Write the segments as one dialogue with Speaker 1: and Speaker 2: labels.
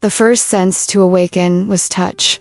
Speaker 1: The first sense to awaken was touch.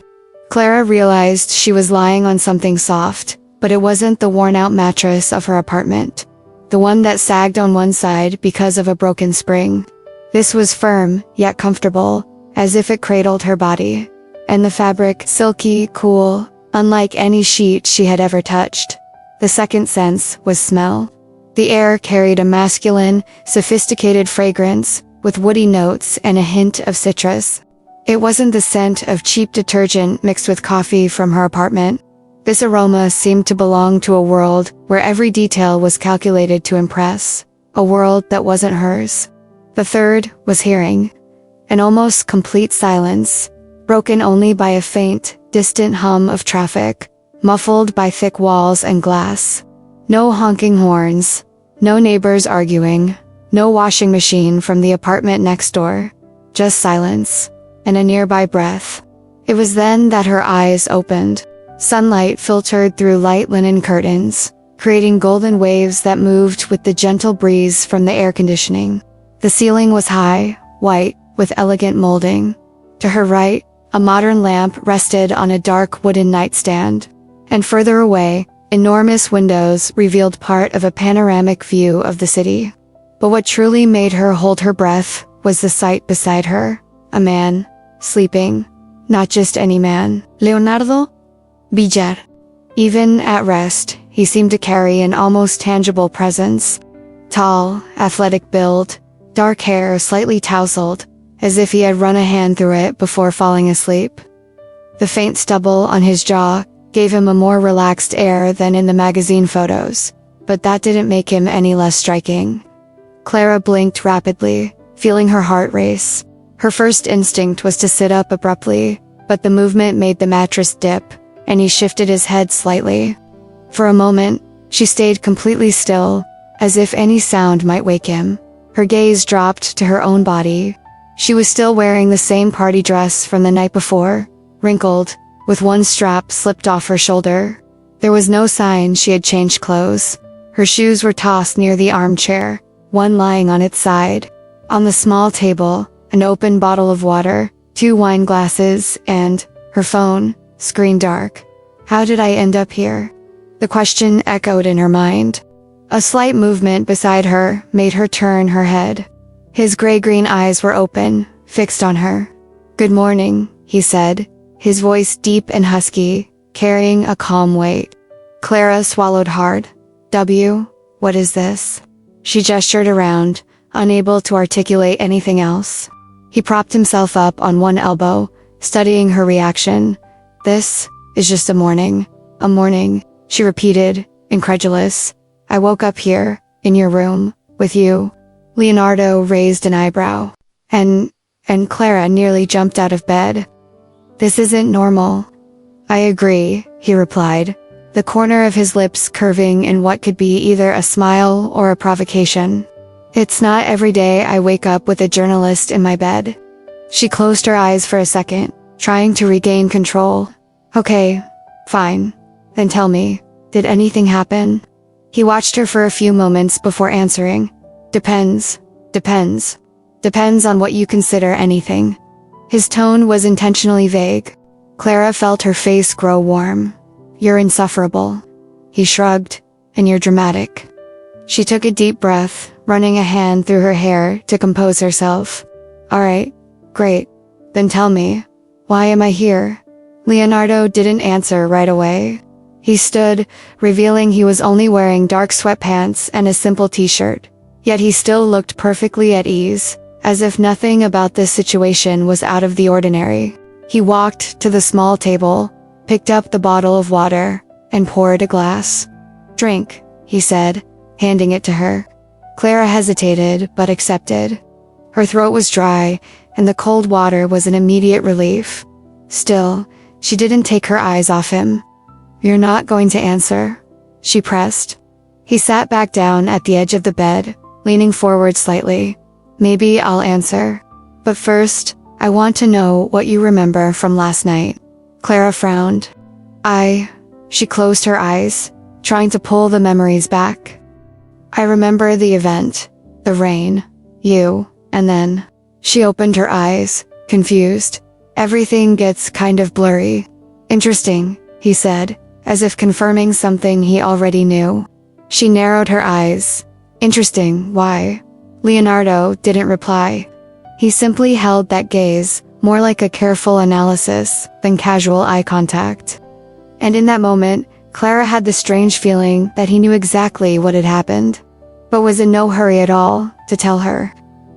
Speaker 1: Clara realized she was lying on something soft, but it wasn't the worn-out mattress of her apartment. The one that sagged on one side because of a broken spring. This was firm, yet comfortable, as if it cradled her body. And the fabric, silky, cool, unlike any sheet she had ever touched. The second sense was smell. The air carried a masculine, sophisticated fragrance, with woody notes and a hint of citrus. It wasn't the scent of cheap detergent mixed with coffee from her apartment. This aroma seemed to belong to a world where every detail was calculated to impress. A world that wasn't hers. The third was hearing. An almost complete silence, broken only by a faint, distant hum of traffic, muffled by thick walls and glass. No honking horns, no neighbors arguing, no washing machine from the apartment next door. Just silence, and a nearby breath. It was then that her eyes opened. Sunlight filtered through light linen curtains, creating golden waves that moved with the gentle breeze from the air conditioning. The ceiling was high, white, with elegant molding. To her right, a modern lamp rested on a dark wooden nightstand. And further away, enormous windows revealed part of a panoramic view of the city. But what truly made her hold her breath was the sight beside her. A man, sleeping. Not just any man. Leonardo? Billar. Even at rest, he seemed to carry an almost tangible presence. Tall, athletic build, dark hair slightly tousled, as if he had run a hand through it before falling asleep. The faint stubble on his jaw gave him a more relaxed air than in the magazine photos, but that didn't make him any less striking. Clara blinked rapidly, feeling her heart race. Her first instinct was to sit up abruptly, but the movement made the mattress dip, and he shifted his head slightly. For a moment, she stayed completely still, as if any sound might wake him. Her gaze dropped to her own body. She was still wearing the same party dress from the night before, wrinkled, with one strap slipped off her shoulder. There was no sign she had changed clothes. Her shoes were tossed near the armchair, one lying on its side. On the small table, an open bottle of water, 2 wine glasses, and her phone, screen dark. How did I end up here? The question echoed in her mind. A slight movement beside her made her turn her head. His gray-green eyes were open, fixed on her. "Good morning," he said, his voice deep and husky, carrying a calm weight. Clara swallowed hard. What is this?" She gestured around, unable to articulate anything else. He propped himself up on one elbow, studying her reaction. "This is just a morning." "A morning," she repeated, incredulous. "I woke up here, in your room, with you." Leonardo raised an eyebrow. And Clara nearly jumped out of bed. "This isn't normal." "I agree," he replied, the corner of his lips curving in what could be either a smile or a provocation. "It's not every day I wake up with a journalist in my bed." She closed her eyes for a second, trying to regain control. "Okay, fine. Then tell me, did anything happen?" He watched her for a few moments before answering. Depends on what you consider anything." His tone was intentionally vague. Clara felt her face grow warm. "You're insufferable." He shrugged. "And you're dramatic." She took a deep breath, running a hand through her hair to compose herself. "All right, great. Then tell me, why am I here?" Leonardo didn't answer right away. He stood, revealing he was only wearing dark sweatpants and a simple t-shirt. Yet he still looked perfectly at ease, as if nothing about this situation was out of the ordinary. He walked to the small table, picked up the bottle of water, and poured a glass. "Drink," he said, handing it to her. Clara hesitated, but accepted. Her throat was dry, and the cold water was an immediate relief. Still, she didn't take her eyes off him. "You're not going to answer?" she pressed. He sat back down at the edge of the bed, leaning forward slightly. "Maybe I'll answer. But first, I want to know what you remember from last night." Clara frowned. She closed her eyes, trying to pull the memories back. "I remember the event, the rain, you, and then." She opened her eyes, confused. Everything gets kind of blurry. Interesting, he said, as if confirming something he already knew. She narrowed her eyes. Interesting, why? Leonardo didn't reply. He simply held that gaze, more like a careful analysis than casual eye contact. And in that moment, Clara had the strange feeling that he knew exactly what had happened, but was in no hurry at all to tell her.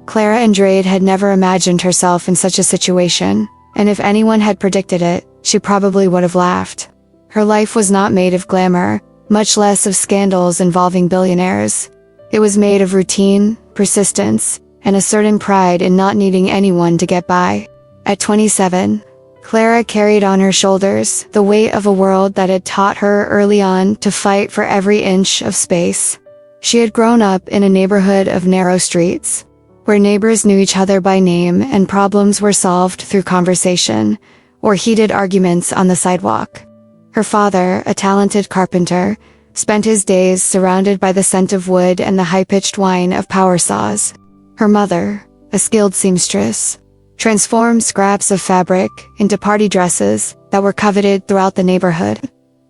Speaker 1: Clara Andrade had never imagined herself in such a situation, and if anyone had predicted it, she probably would have laughed. Her life was not made of glamour, much less of scandals involving billionaires. It was made of routine, persistence, and a certain pride in not needing anyone to get by. At 27, Clara carried on her shoulders the weight of a world that had taught her early on to fight for every inch of space. She had grown up in a neighborhood of narrow streets, where neighbors knew each other by name and problems were solved through conversation or heated arguments on the sidewalk. Her father, a talented carpenter, spent his days surrounded by the scent of wood and the high-pitched whine of power saws. Her mother, a skilled seamstress, transformed scraps of fabric into party dresses that were coveted throughout the neighborhood.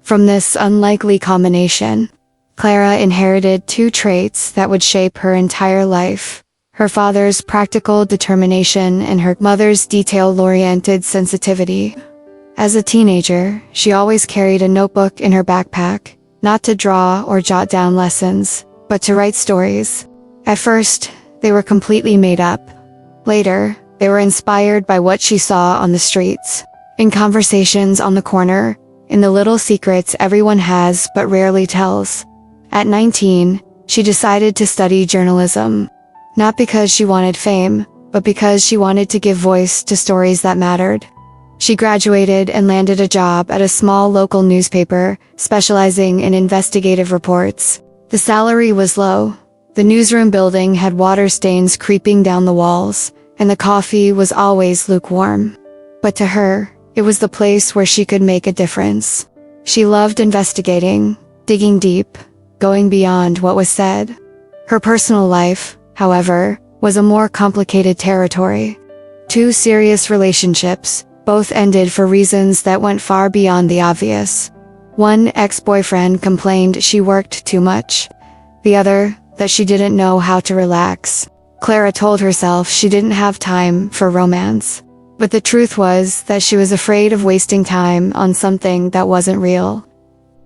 Speaker 1: From this unlikely combination, Clara inherited two traits that would shape her entire life: her father's practical determination and her mother's detail-oriented sensitivity. As a teenager, she always carried a notebook in her backpack, not to draw or jot down lessons, but to write stories. At first, they were completely made up. Later, they were inspired by what she saw on the streets, in conversations on the corner, in the little secrets everyone has but rarely tells. At 19, she decided to study journalism. Not because she wanted fame, but because she wanted to give voice to stories that mattered. She graduated and landed a job at a small local newspaper, specializing in investigative reports. The salary was low. The newsroom building had water stains creeping down the walls, and the coffee was always lukewarm. But to her, it was the place where she could make a difference. She loved investigating, digging deep, going beyond what was said. Her personal life, however, was a more complicated territory. Two serious relationships, both ended for reasons that went far beyond the obvious. One ex-boyfriend complained she worked too much. The other, that she didn't know how to relax. Clara told herself she didn't have time for romance. But the truth was that she was afraid of wasting time on something that wasn't real.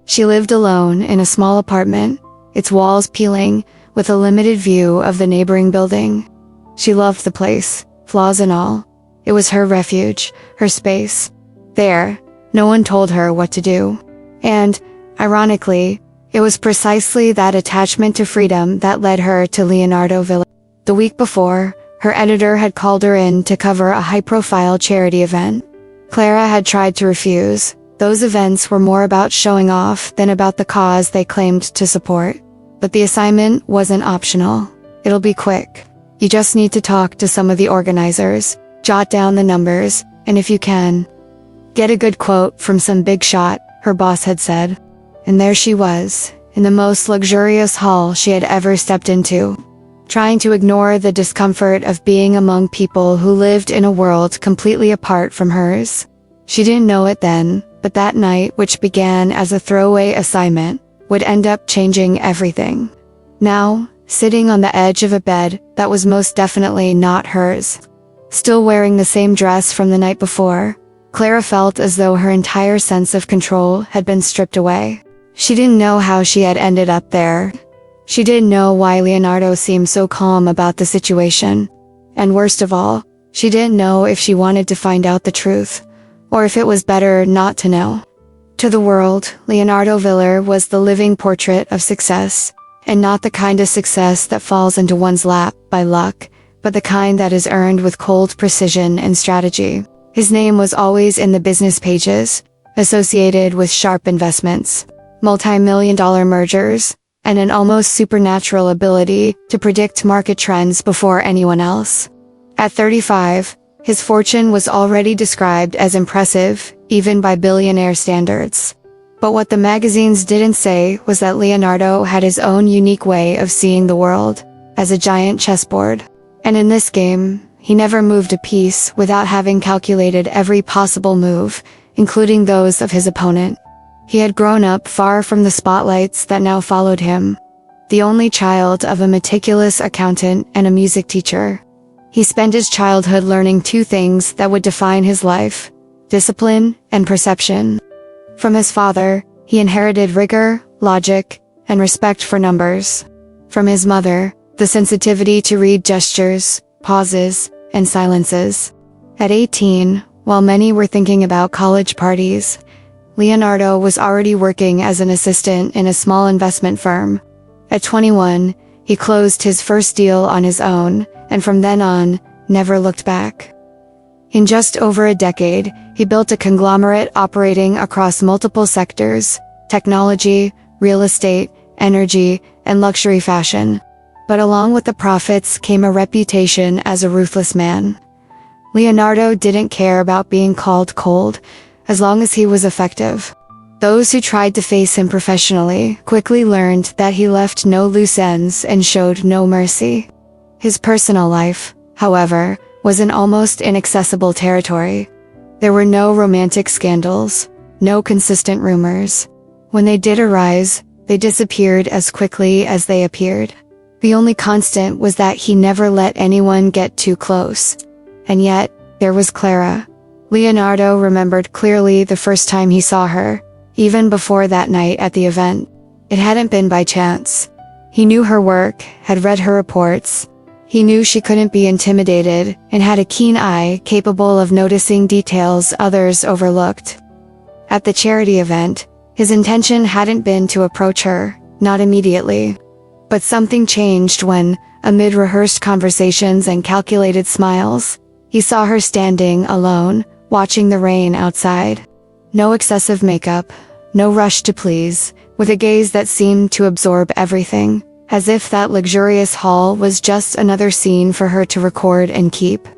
Speaker 1: She lived alone in a small apartment, its walls peeling, with a limited view of the neighboring building. She loved the place, flaws and all. It was her refuge, her space. There, no one told her what to do. And, ironically, it was precisely that attachment to freedom that led her to Leonardo Villa. The week before, her editor had called her in to cover a high-profile charity event. Clara had tried to refuse. Those events were more about showing off than about the cause they claimed to support. But the assignment wasn't optional. It'll be quick. You just need to talk to some of the organizers, jot down the numbers, and if you can, get a good quote from some big shot, her boss had said. And there she was, in the most luxurious hall she had ever stepped into, trying to ignore the discomfort of being among people who lived in a world completely apart from hers. She didn't know it then, but that night, which began as a throwaway assignment, would end up changing everything. Now, sitting on the edge of a bed that was most definitely not hers, still wearing the same dress from the night before, Clara felt as though her entire sense of control had been stripped away. She didn't know how she had ended up there. She didn't know why Leonardo seemed so calm about the situation. And worst of all, she didn't know if she wanted to find out the truth, or if it was better not to know. To the world, Leonardo Villa was the living portrait of success, and not the kind of success that falls into one's lap by luck, but the kind that is earned with cold precision and strategy. His name was always in the business pages, associated with sharp investments, multi-million-dollar mergers, and an almost supernatural ability to predict market trends before anyone else. At 35, his fortune was already described as impressive, even by billionaire standards. But what the magazines didn't say was that Leonardo had his own unique way of seeing the world, as a giant chessboard. And in this game, He never moved a piece without having calculated every possible move, including those of his opponent. He had grown up far from the spotlights that now followed him, the only child of a meticulous accountant and a music teacher. He spent his childhood learning two things that would define his life: discipline and perception. From his father, he inherited rigor, logic, and respect for numbers. From his mother, the sensitivity to read gestures, pauses, and silences. At 18, while many were thinking about college parties, Leonardo was already working as an assistant in a small investment firm. At 21, he closed his first deal on his own, and from then on, never looked back. In just over a decade, he built a conglomerate operating across multiple sectors: technology, real estate, energy, and luxury fashion. But along with the profits came a reputation as a ruthless man. Leonardo didn't care about being called cold, as long as he was effective. Those who tried to face him professionally quickly learned that he left no loose ends and showed no mercy. His personal life, however, was an almost inaccessible territory. There were no romantic scandals, no consistent rumors. When they did arise, they disappeared as quickly as they appeared. The only constant was that he never let anyone get too close. And yet, there was Clara. Leonardo remembered clearly the first time he saw her, even before that night at the event. It hadn't been by chance. He knew her work, had read her reports. He knew she couldn't be intimidated, and had a keen eye capable of noticing details others overlooked. At the charity event, his intention hadn't been to approach her, not immediately. But something changed when, amid rehearsed conversations and calculated smiles, he saw her standing alone, watching the rain outside. No excessive makeup, no rush to please, with a gaze that seemed to absorb everything, as if that luxurious haul was just another scene for her to record and keep.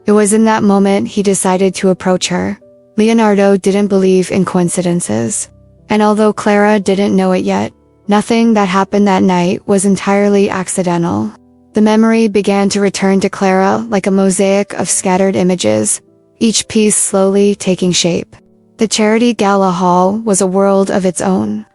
Speaker 1: It was in that moment he decided to approach her. Leonardo didn't believe in coincidences. And although Clara didn't know it yet, nothing that happened that night was entirely accidental. The memory began to return to Clara like a mosaic of scattered images, each piece slowly taking shape. The charity gala hall was a world of its own.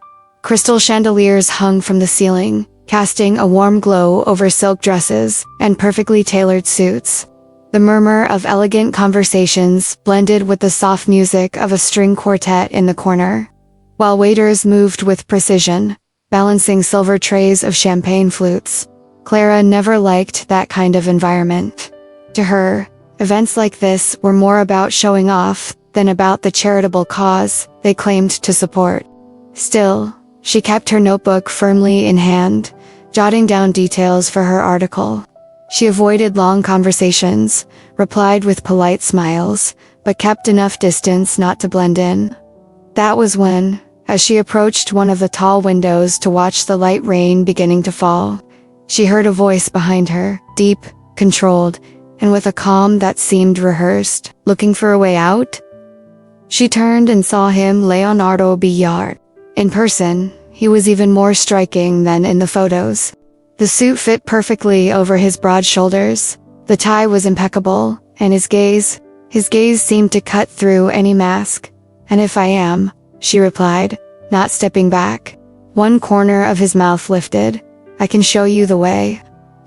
Speaker 1: Crystal chandeliers hung from the ceiling, casting a warm glow over silk dresses and perfectly tailored suits. The murmur of elegant conversations blended with the soft music of a string quartet in the corner, while waiters moved with precision, balancing silver trays of champagne flutes. Clara never liked that kind of environment. To her, events like this were more about showing off than about the charitable cause they claimed to support. Still, she kept her notebook firmly in hand, jotting down details for her article. She avoided long conversations, replied with polite smiles, but kept enough distance not to blend in. That was when, as she approached one of the tall windows to watch the light rain beginning to fall, she heard a voice behind her, deep, controlled, and with a calm that seemed rehearsed. Looking for a way out? She turned and saw him, Leonardo Billard. In person, he was even more striking than in the photos. The suit fit perfectly over his broad shoulders, the tie was impeccable, and his gaze seemed to cut through any mask. "And if I am," she replied, not stepping back. One corner of his mouth lifted. "I can show you the way."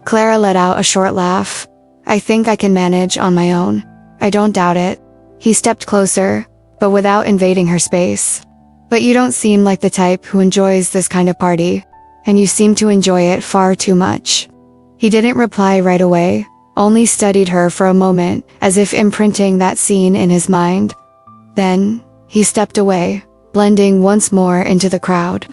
Speaker 1: Clara let out a short laugh. "I think I can manage on my own." "I don't doubt it." He stepped closer, but without invading her space. "But you don't seem like the type who enjoys this kind of party, and you seem to enjoy it far too much." He didn't reply right away, only studied her for a moment, as if imprinting that scene in his mind. Then, he stepped away, blending once more into the crowd.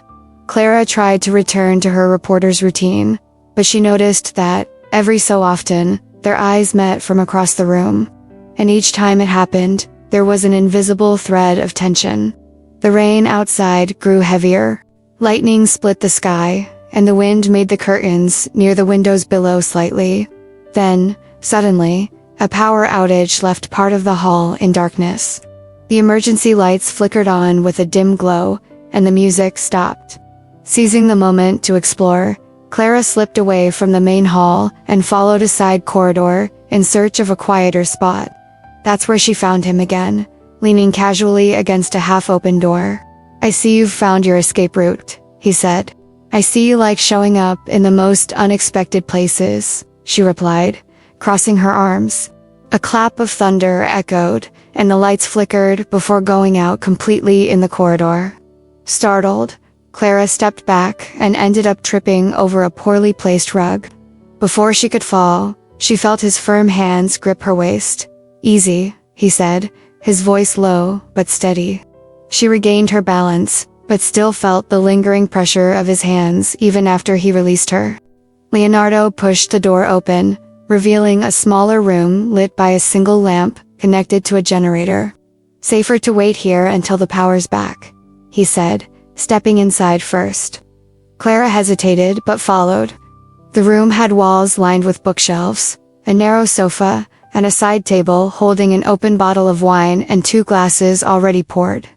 Speaker 1: Clara tried to return to her reporter's routine, but she noticed that, every so often, their eyes met from across the room. And each time it happened, there was an invisible thread of tension. The rain outside grew heavier. Lightning split the sky, and the wind made the curtains near the windows billow slightly. Then, suddenly, a power outage left part of the hall in darkness. The emergency lights flickered on with a dim glow, and the music stopped. Seizing the moment to explore, Clara slipped away from the main hall and followed a side corridor, in search of a quieter spot. That's where she found him again, leaning casually against a half-open door. "I see you've found your escape route," he said. "I see you like showing up in the most unexpected places," she replied, crossing her arms. A clap of thunder echoed, and the lights flickered before going out completely in the corridor. Startled, Clara stepped back and ended up tripping over a poorly placed rug. Before she could fall, she felt his firm hands grip her waist. "Easy," he said, his voice low but steady. She regained her balance, but still felt the lingering pressure of his hands even after he released her. Leonardo pushed the door open, revealing a smaller room lit by a single lamp connected to a generator. "Safer to wait here until the power's back," he said, stepping inside first. Clara hesitated but followed. The room had walls lined with bookshelves, a narrow sofa, and a side table holding an open bottle of wine and 2 glasses already poured.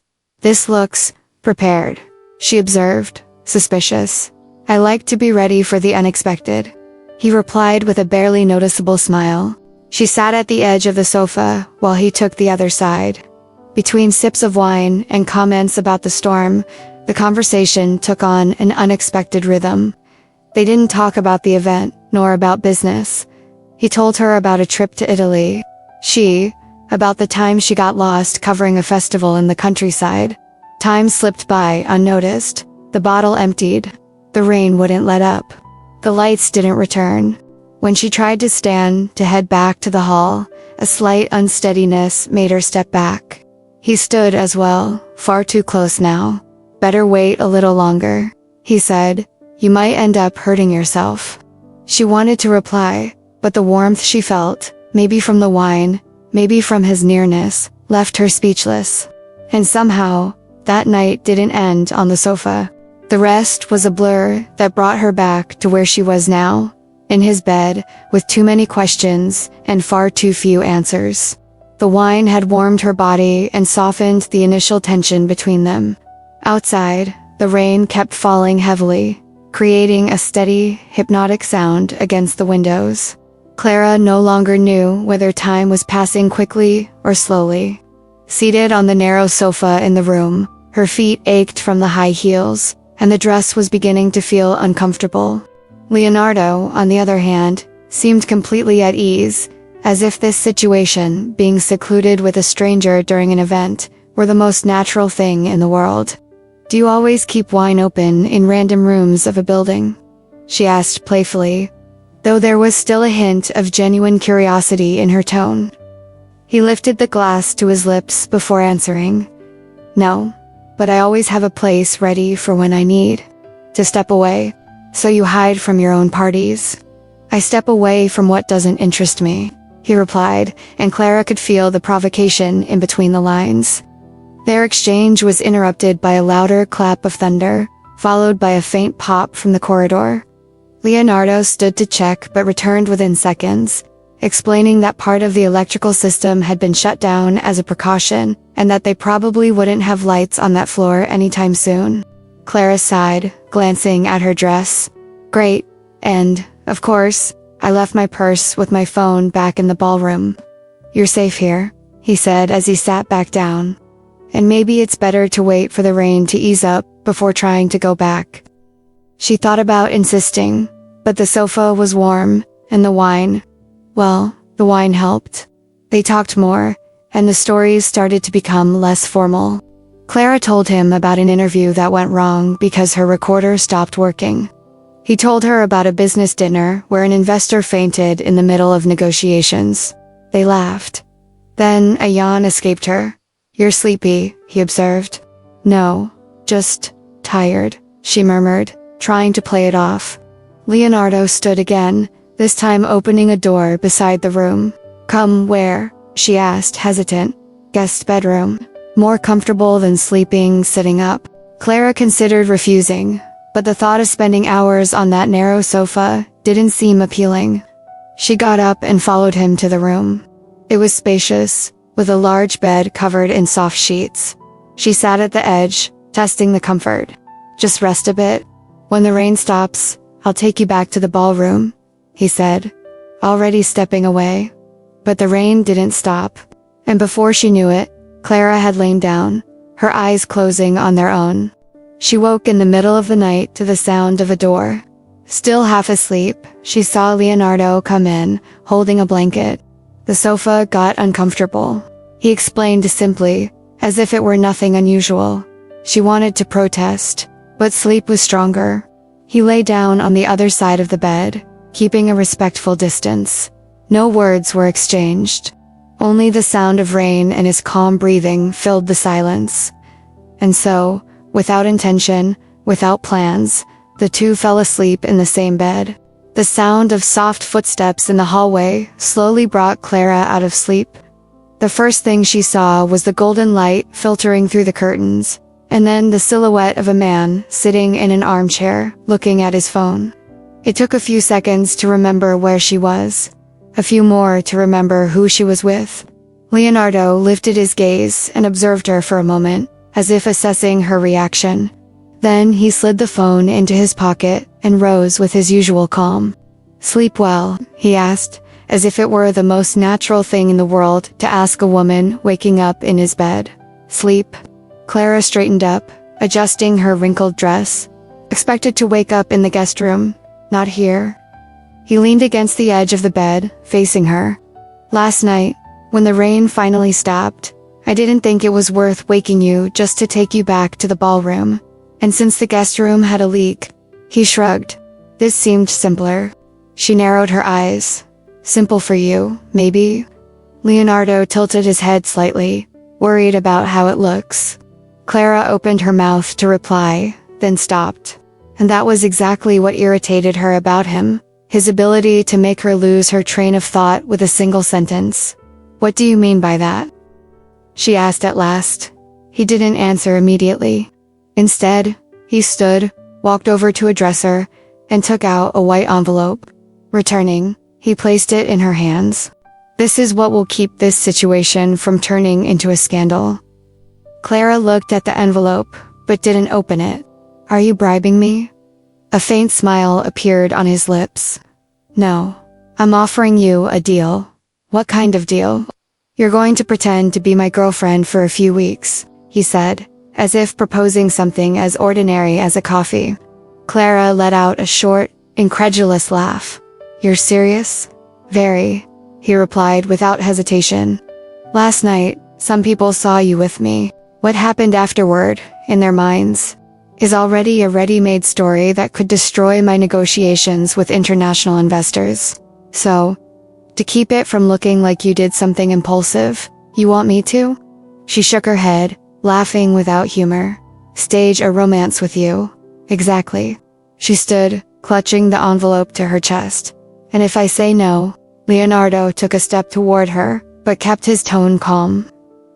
Speaker 1: "This looks prepared," she observed, suspicious. "I like to be ready for the unexpected," he replied with a barely noticeable smile. She sat at the edge of the sofa while he took the other side. Between sips of wine and comments about the storm, the conversation took on an unexpected rhythm. They didn't talk about the event, nor about business. He told her about a trip to Italy. She, about the time she got lost covering a festival in the countryside. Time slipped by unnoticed. The bottle emptied. The rain wouldn't let up. The lights didn't return. When she tried to stand to head back to the hall, a slight unsteadiness made her step back. He stood as well, far too close now. "Better wait a little longer," he said. "You might end up hurting yourself." She wanted to reply, but the warmth she felt, maybe from the wine, maybe from his nearness, left her speechless. And somehow, that night didn't end on the sofa. The rest was a blur that brought her back to where she was now, in his bed, with too many questions and far too few answers. The wine had warmed her body and softened the initial tension between them. Outside, the rain kept falling heavily, creating a steady, hypnotic sound against the windows. Clara no longer knew whether time was passing quickly or slowly. Seated on the narrow sofa in the room, her feet ached from the high heels, and the dress was beginning to feel uncomfortable. Leonardo, on the other hand, seemed completely at ease, as if this situation, being secluded with a stranger during an event, were the most natural thing in the world. "Do you always keep wine open in random rooms of a building?" she asked playfully, though there was still a hint of genuine curiosity in her tone. He lifted the glass to his lips before answering. "No, but I always have a place ready for when I need to step away." "So you hide from your own parties?" "I step away from what doesn't interest me," he replied, and Clara could feel the provocation in between the lines. Their exchange was interrupted by a louder clap of thunder, followed by a faint pop from the corridor. Leonardo stood to check but returned within seconds, explaining that part of the electrical system had been shut down as a precaution, and that they probably wouldn't have lights on that floor anytime soon. Clara sighed, glancing at her dress. "Great, and, of course, I left my purse with my phone back in the ballroom." "You're safe here," he said as he sat back down. "And maybe it's better to wait for the rain to ease up before trying to go back." She thought about insisting, but the sofa was warm, and the wine, well, the wine helped. They talked more, and the stories started to become less formal. Clara told him about an interview that went wrong because her recorder stopped working. He told her about a business dinner where an investor fainted in the middle of negotiations. They laughed. Then a yawn escaped her. "You're sleepy," he observed. "No, just tired," she murmured, trying to play it off. Leonardo stood again, this time opening a door beside the room. "Come where?" she asked, hesitant. "Guest bedroom. More comfortable than sleeping sitting up." Clara considered refusing, but the thought of spending hours on that narrow sofa didn't seem appealing. She got up and followed him to the room. It was spacious, with a large bed covered in soft sheets. She sat at the edge, testing the comfort. "Just rest a bit. When the rain stops, I'll take you back to the ballroom," he said, already stepping away. But the rain didn't stop. And before she knew it, Clara had lain down, her eyes closing on their own. She woke in the middle of the night to the sound of a door. Still half asleep, she saw Leonardo come in, holding a blanket. The sofa got uncomfortable. He explained simply, as if it were nothing unusual. She wanted to protest, but sleep was stronger. He lay down on the other side of the bed, keeping a respectful distance. No words were exchanged. Only the sound of rain and his calm breathing filled the silence. And so, without intention, without plans, the two fell asleep in the same bed. The sound of soft footsteps in the hallway slowly brought Clara out of sleep. The first thing she saw was the golden light filtering through the curtains, and then the silhouette of a man sitting in an armchair, looking at his phone. It took a few seconds to remember where she was. A few more to remember who she was with. Leonardo lifted his gaze and observed her for a moment, as if assessing her reaction. Then he slid the phone into his pocket and rose with his usual calm. "Sleep well?" he asked, as if it were the most natural thing in the world to ask a woman waking up in his bed. "Sleep?" Clara straightened up, adjusting her wrinkled dress. "Expected to wake up in the guest room, not here." He leaned against the edge of the bed, facing her. "Last night, when the rain finally stopped, I didn't think it was worth waking you just to take you back to the ballroom. And since the guest room had a leak," he shrugged. "This seemed simpler." She narrowed her eyes. "Simple for you, maybe?" Leonardo tilted his head slightly, worried about how it looks. Clara opened her mouth to reply, then stopped. And that was exactly what irritated her about him, his ability to make her lose her train of thought with a single sentence. "What do you mean by that?" she asked at last. He didn't answer immediately. Instead, he stood, walked over to a dresser, and took out a white envelope. Returning, he placed it in her hands. "This is what will keep this situation from turning into a scandal." Clara looked at the envelope, but didn't open it. "Are you bribing me?" A faint smile appeared on his lips. "No. I'm offering you a deal." "What kind of deal?" "You're going to pretend to be my girlfriend for a few weeks," he said, as if proposing something as ordinary as a coffee. Clara let out a short, incredulous laugh. "You're serious?" "Very," he replied without hesitation. "Last night, some people saw you with me. What happened afterward, in their minds, is already a ready-made story that could destroy my negotiations with international investors. So, to keep it from looking like you did something impulsive, you want me to?" She shook her head, laughing without humor. "Stage a romance with you." "Exactly." She stood, clutching the envelope to her chest. "And if I say no?" Leonardo took a step toward her, but kept his tone calm.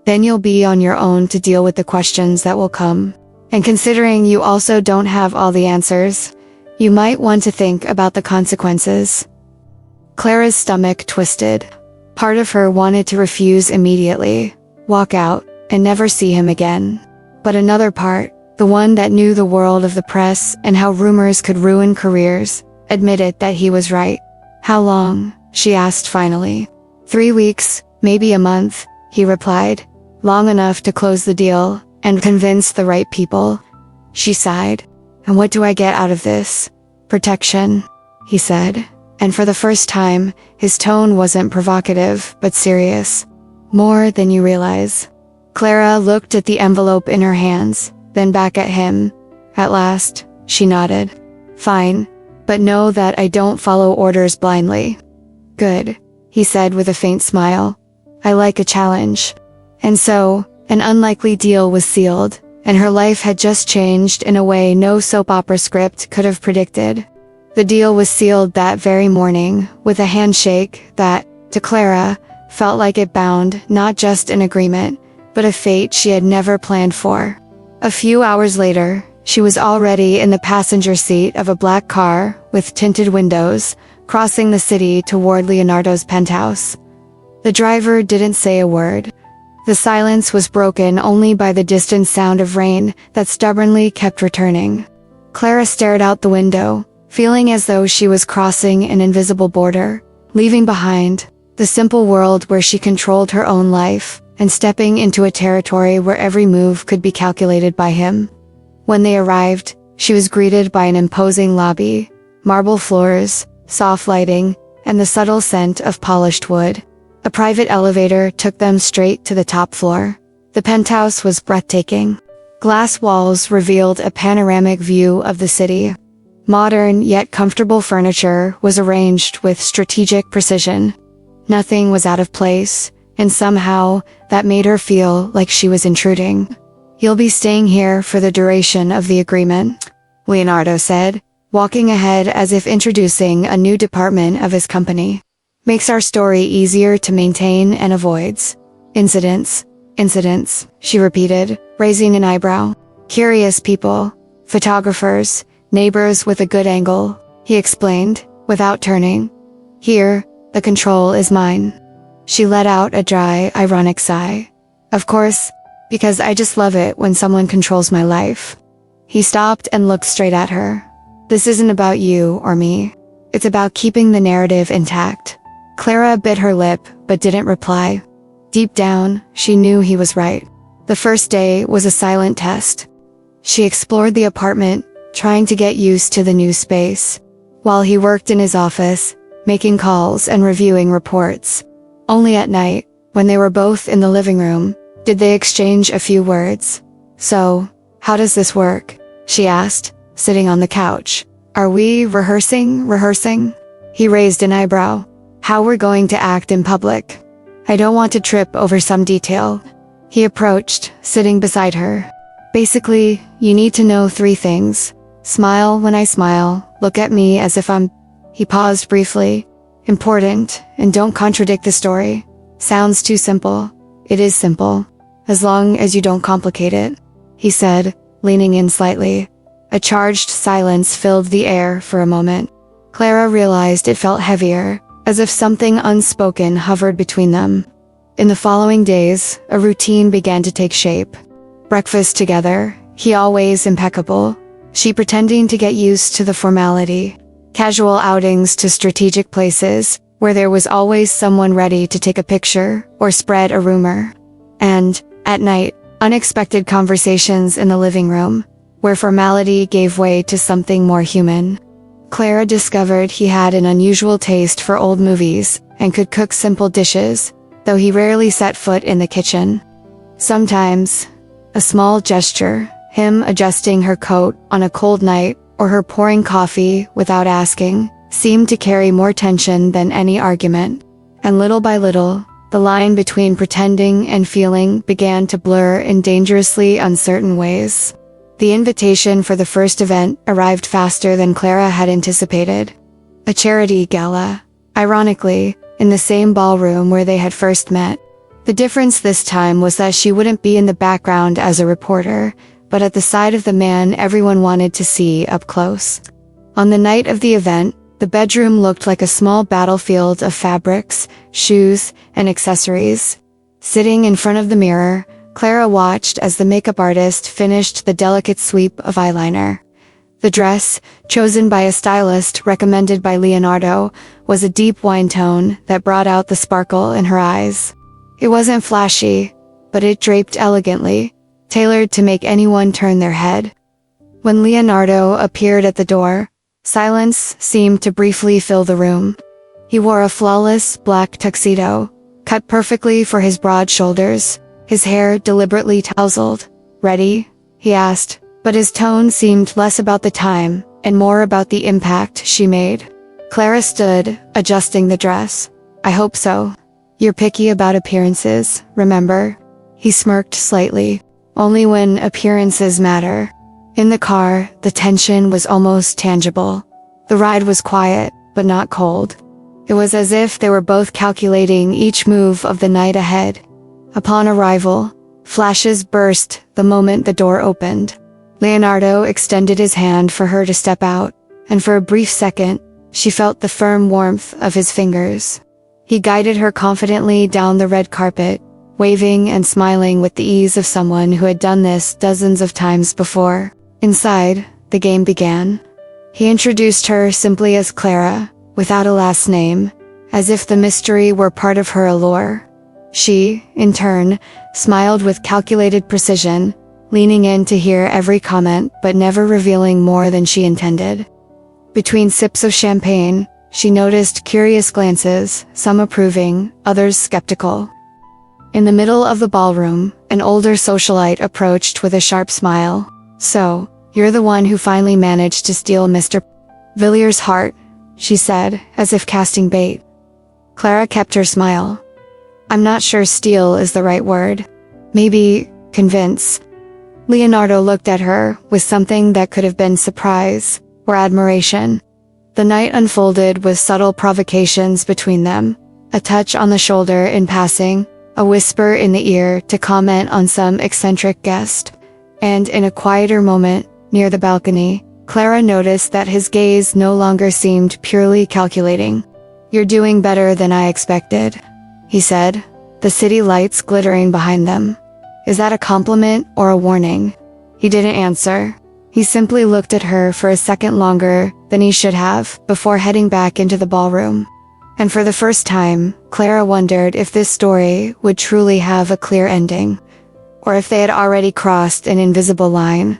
Speaker 1: "Then you'll be on your own to deal with the questions that will come. And considering you also don't have all the answers, you might want to think about the consequences." Clara's stomach twisted. Part of her wanted to refuse immediately, walk out, and never see him again. But another part, the one that knew the world of the press and how rumors could ruin careers, admitted that he was right. "How long?" she asked finally. 3 weeks, maybe a month," he replied. "Long enough to close the deal and convince the right people." She sighed. "And what do I get out of this?" "Protection," he said. And for the first time, his tone wasn't provocative, but serious. "More than you realize." Clara looked at the envelope in her hands, then back at him. At last, she nodded. "Fine, but know that I don't follow orders blindly." "Good," he said with a faint smile. "I like a challenge." And so, an unlikely deal was sealed, and her life had just changed in a way no soap opera script could have predicted. The deal was sealed that very morning, with a handshake that, to Clara, felt like it bound not just an agreement, but a fate she had never planned for. A few hours later, she was already in the passenger seat of a black car with tinted windows, crossing the city toward Leonardo's penthouse. The driver didn't say a word. The silence was broken only by the distant sound of rain that stubbornly kept returning. Clara stared out the window, feeling as though she was crossing an invisible border, leaving behind the simple world where she controlled her own life, and stepping into a territory where every move could be calculated by him. When they arrived, she was greeted by an imposing lobby, marble floors, soft lighting, and the subtle scent of polished wood. A private elevator took them straight to the top floor. The penthouse was breathtaking. Glass walls revealed a panoramic view of the city. Modern yet comfortable furniture was arranged with strategic precision. Nothing was out of place, and somehow that made her feel like she was intruding. "You'll be staying here for the duration of the agreement," Leonardo said, walking ahead as if introducing a new department of his company. "Makes our story easier to maintain and avoids incidents." "Incidents," she repeated, raising an eyebrow. "Curious people, photographers, neighbors with a good angle," he explained, without turning. "Here, the control is mine." She let out a dry, ironic sigh. "Of course, because I just love it when someone controls my life." He stopped and looked straight at her. "This isn't about you or me. It's about keeping the narrative intact." Clara bit her lip, but didn't reply. Deep down, she knew he was right. The first day was a silent test. She explored the apartment, trying to get used to the new space, while he worked in his office, making calls and reviewing reports. Only at night, when they were both in the living room, did they exchange a few words. "So, how does this work?" she asked, sitting on the couch. "Are we rehearsing?" He raised an eyebrow. "How we're going to act in public. I don't want to trip over some detail." He approached, sitting beside her. "Basically, you need to know 3 things. Smile when I smile, look at me as if I'm—" He paused briefly. "Important, and don't contradict the story. Sounds too simple. It is simple. As long as you don't complicate it," he said, leaning in slightly. A charged silence filled the air for a moment. Clara realized it felt heavier, as if something unspoken hovered between them. In the following days, a routine began to take shape. Breakfast together, he always impeccable, she pretending to get used to the formality. Casual outings to strategic places, where there was always someone ready to take a picture or spread a rumor. And, at night, unexpected conversations in the living room, where formality gave way to something more human. Clara discovered he had an unusual taste for old movies and could cook simple dishes, though he rarely set foot in the kitchen. Sometimes, a small gesture, him adjusting her coat on a cold night or her pouring coffee without asking, seemed to carry more tension than any argument. And little by little, the line between pretending and feeling began to blur in dangerously uncertain ways. The invitation for the first event arrived faster than Clara had anticipated. A charity gala, ironically, in the same ballroom where they had first met. The difference this time was that she wouldn't be in the background as a reporter, but at the side of the man everyone wanted to see up close. On the night of the event, the bedroom looked like a small battlefield of fabrics, shoes, and accessories. Sitting in front of the mirror, Clara watched as the makeup artist finished the delicate sweep of eyeliner. The dress, chosen by a stylist recommended by Leonardo, was a deep wine tone that brought out the sparkle in her eyes. It wasn't flashy, but it draped elegantly, tailored to make anyone turn their head. When Leonardo appeared at the door, silence seemed to briefly fill the room. He wore a flawless black tuxedo, cut perfectly for his broad shoulders, his hair deliberately tousled. "Ready?" he asked, but his tone seemed less about the time and more about the impact she made. Clara stood, adjusting the dress. "I hope so. You're picky about appearances, remember?" He smirked slightly. "Only when appearances matter." In the car, the tension was almost tangible. The ride was quiet, but not cold. It was as if they were both calculating each move of the night ahead. Upon arrival, flashes burst the moment the door opened. Leonardo extended his hand for her to step out, and for a brief second, she felt the firm warmth of his fingers. He guided her confidently down the red carpet, waving and smiling with the ease of someone who had done this dozens of times before. Inside, the game began. He introduced her simply as Clara, without a last name, as if the mystery were part of her allure. She, in turn, smiled with calculated precision, leaning in to hear every comment but never revealing more than she intended. Between sips of champagne, she noticed curious glances, some approving, others skeptical. In the middle of the ballroom, an older socialite approached with a sharp smile. "So, you're the one who finally managed to steal Mr. Villier's heart," she said, as if casting bait. Clara kept her smile. "I'm not sure steal is the right word. Maybe, convince." Leonardo looked at her with something that could have been surprise or admiration. The night unfolded with subtle provocations between them, a touch on the shoulder in passing, a whisper in the ear to comment on some eccentric guest, and in a quieter moment, near the balcony, Clara noticed that his gaze no longer seemed purely calculating. "You're doing better than I expected," he said, the city lights glittering behind them. "Is that a compliment or a warning?" He didn't answer. He simply looked at her for a second longer than he should have before heading back into the ballroom. And for the first time, Clara wondered if this story would truly have a clear ending, or if they had already crossed an invisible line.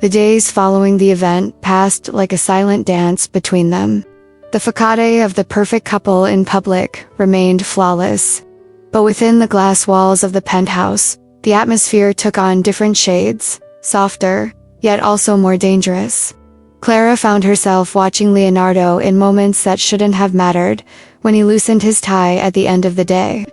Speaker 1: The days following the event passed like a silent dance between them. The facade of the perfect couple in public remained flawless. But within the glass walls of the penthouse, the atmosphere took on different shades, softer, yet also more dangerous. Clara found herself watching Leonardo in moments that shouldn't have mattered, when he loosened his tie at the end of the day,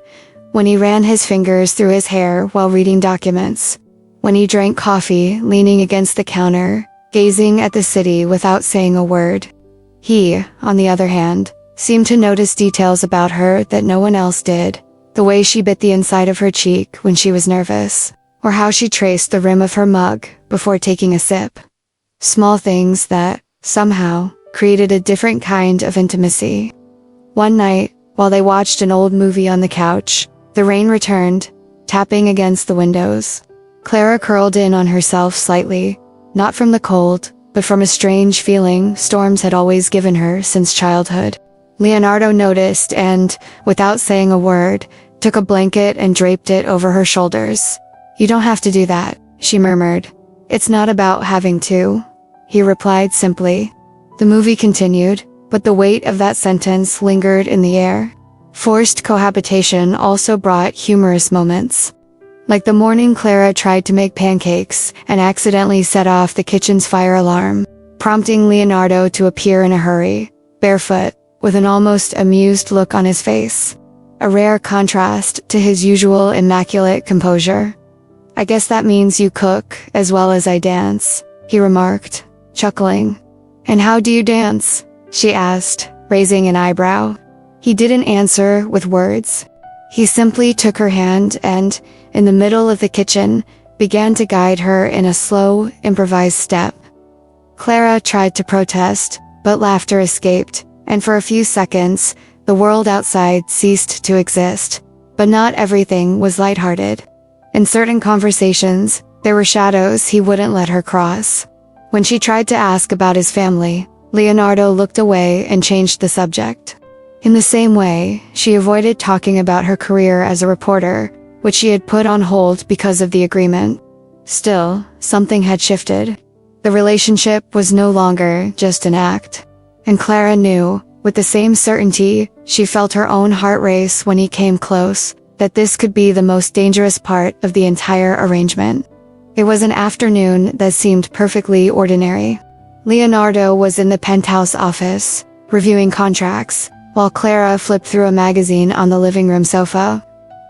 Speaker 1: when he ran his fingers through his hair while reading documents, when he drank coffee leaning against the counter, gazing at the city without saying a word. He, on the other hand, seemed to notice details about her that no one else did, the way she bit the inside of her cheek when she was nervous, or how she traced the rim of her mug before taking a sip. Small things that, somehow, created a different kind of intimacy. One night, while they watched an old movie on the couch, the rain returned, tapping against the windows. Clara curled in on herself slightly, not from the cold, but from a strange feeling storms had always given her since childhood. Leonardo noticed and, without saying a word, took a blanket and draped it over her shoulders. "You don't have to do that," she murmured. "It's not about having to," he replied simply. The movie continued, but the weight of that sentence lingered in the air. Forced cohabitation also brought humorous moments. Like the morning Clara tried to make pancakes and accidentally set off the kitchen's fire alarm, prompting Leonardo to appear in a hurry, barefoot, with an almost amused look on his face. A rare contrast to his usual immaculate composure. "I guess that means you cook as well as I dance," he remarked, chuckling. "And how do you dance?" she asked, raising an eyebrow. He didn't answer with words. He simply took her hand and, in the middle of the kitchen, began to guide her in a slow, improvised step. Clara tried to protest, but laughter escaped, and for a few seconds, the world outside ceased to exist. But not everything was lighthearted. In certain conversations, there were shadows he wouldn't let her cross. When she tried to ask about his family, Leonardo looked away and changed the subject. In the same way, she avoided talking about her career as a reporter, which she had put on hold because of the agreement. Still, something had shifted. The relationship was no longer just an act. And Clara knew, with the same certainty she felt her own heart race when he came close, that this could be the most dangerous part of the entire arrangement. It was an afternoon that seemed perfectly ordinary. Leonardo was in the penthouse office, reviewing contracts, while Clara flipped through a magazine on the living room sofa.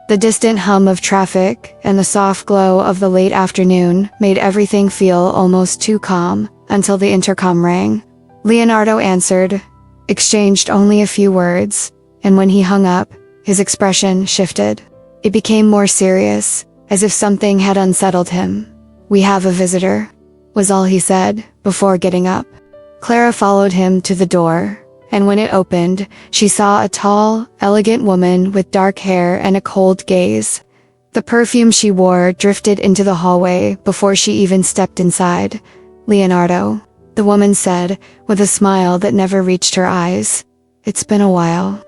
Speaker 1: The distant hum of traffic and the soft glow of the late afternoon made everything feel almost too calm, until the intercom rang. Leonardo answered, exchanged only a few words, and when he hung up, his expression shifted. It became more serious, as if something had unsettled him. "We have a visitor," was all he said, before getting up. Clara followed him to the door, and when it opened, she saw a tall, elegant woman with dark hair and a cold gaze. The perfume she wore drifted into the hallway before she even stepped inside. "Leonardo," the woman said, with a smile that never reached her eyes. "It's been a while."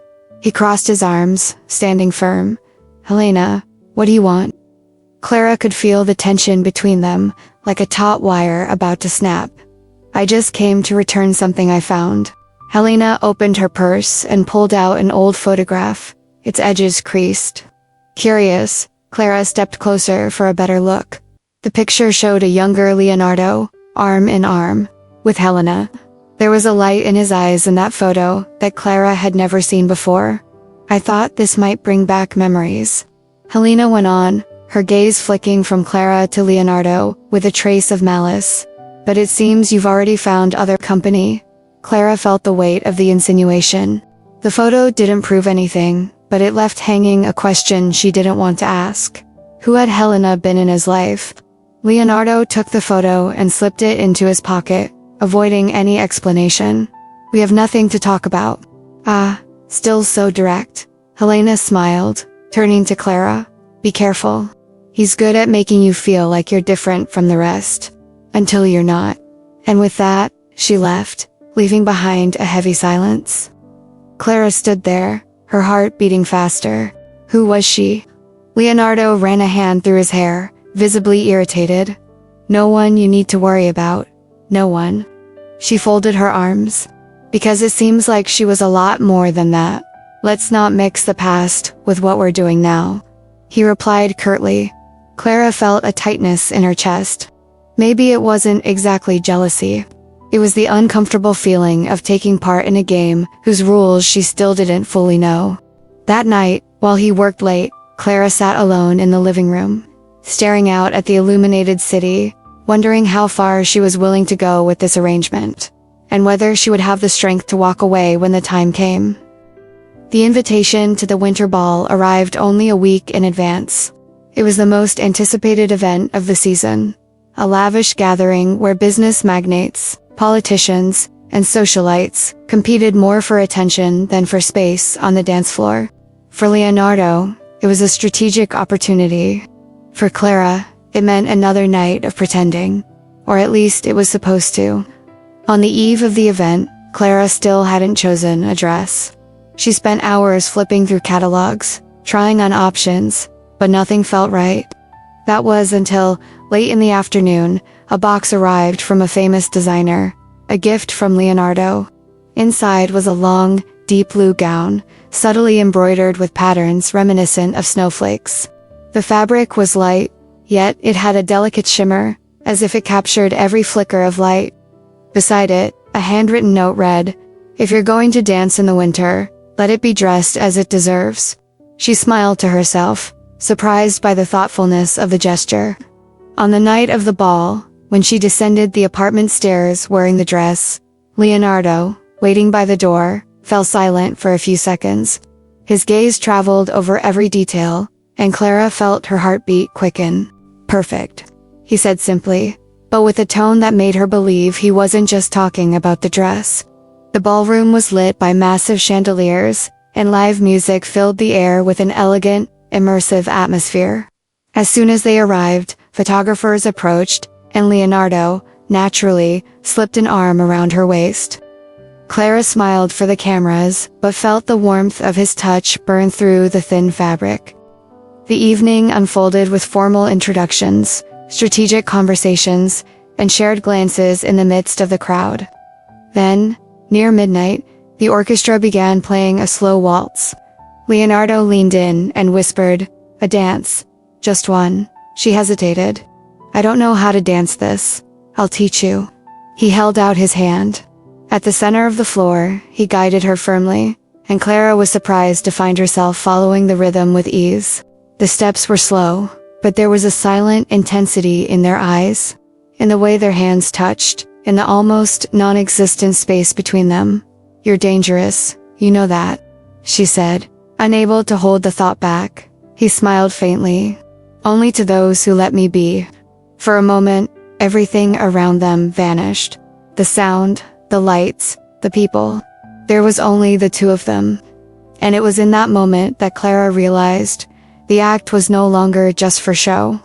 Speaker 1: He crossed his arms, standing firm. Helena, what do you want? Clara could feel the tension between them, like a taut wire about to snap. I just came to return something I found. Helena opened her purse and pulled out an old photograph, its edges creased. Curious, Clara stepped closer for a better look. The picture showed a younger Leonardo, arm in arm, with Helena. There was a light in his eyes in that photo that Clara had never seen before. I thought this might bring back memories. Helena went on, her gaze flicking from Clara to Leonardo with a trace of malice. But it seems you've already found other company. Clara felt the weight of the insinuation. The photo didn't prove anything, but it left hanging a question she didn't want to ask. Who had Helena been in his life? Leonardo took the photo and slipped it into his pocket, avoiding any explanation. We have nothing to talk about. Ah, still so direct. Helena smiled, turning to Clara. Be careful. He's good at making you feel like you're different from the rest. Until you're not. And with that, she left, leaving behind a heavy silence. Clara stood there, her heart beating faster. Who was she? Leonardo ran a hand through his hair, visibly irritated. No one you need to worry about. No one. She folded her arms. Because it seems like she was a lot more than that. Let's not mix the past with what we're doing now. He replied curtly. Clara felt a tightness in her chest. Maybe it wasn't exactly jealousy. It was the uncomfortable feeling of taking part in a game whose rules she still didn't fully know. That night, while he worked late, Clara sat alone in the living room, staring out at the illuminated city, wondering how far she was willing to go with this arrangement, and whether she would have the strength to walk away when the time came. The invitation to the winter ball arrived only a week in advance. It was the most anticipated event of the season, a lavish gathering where business magnates, politicians, and socialites competed more for attention than for space on the dance floor. For Leonardo, it was a strategic opportunity. For Clara, it meant another night of pretending, or at least it was supposed to. On the eve of the event, Clara still hadn't chosen a dress. She spent hours flipping through catalogs, trying on options, but nothing felt right. That was until, late in the afternoon, a box arrived from a famous designer, a gift from Leonardo. Inside was a long, deep blue gown, subtly embroidered with patterns reminiscent of snowflakes. The fabric was light, yet it had a delicate shimmer, as if it captured every flicker of light. Beside it, a handwritten note read, "If you're going to dance in the winter, let it be dressed as it deserves." She smiled to herself, surprised by the thoughtfulness of the gesture. On the night of the ball, when she descended the apartment stairs wearing the dress, Leonardo, waiting by the door, fell silent for a few seconds. His gaze traveled over every detail, and Clara felt her heartbeat quicken. "Perfect," he said simply, but with a tone that made her believe he wasn't just talking about the dress. The ballroom was lit by massive chandeliers, and live music filled the air with an elegant, immersive atmosphere. As soon as they arrived, photographers approached, and Leonardo, naturally, slipped an arm around her waist. Clara smiled for the cameras, but felt the warmth of his touch burn through the thin fabric. The evening unfolded with formal introductions, strategic conversations, and shared glances in the midst of the crowd. Then, near midnight, the orchestra began playing a slow waltz. Leonardo leaned in and whispered, "A dance. Just one." She hesitated. "I don't know how to dance this. I'll teach you." He held out his hand. At the center of the floor, he guided her firmly, and Clara was surprised to find herself following the rhythm with ease. The steps were slow, but there was a silent intensity in their eyes, in the way their hands touched, in the almost non-existent space between them. "You're dangerous, you know that," she said, unable to hold the thought back. He smiled faintly. "Only to those who let me be." For a moment, everything around them vanished. The sound, the lights, the people. There was only the two of them. And it was in that moment that Clara realized the act was no longer just for show.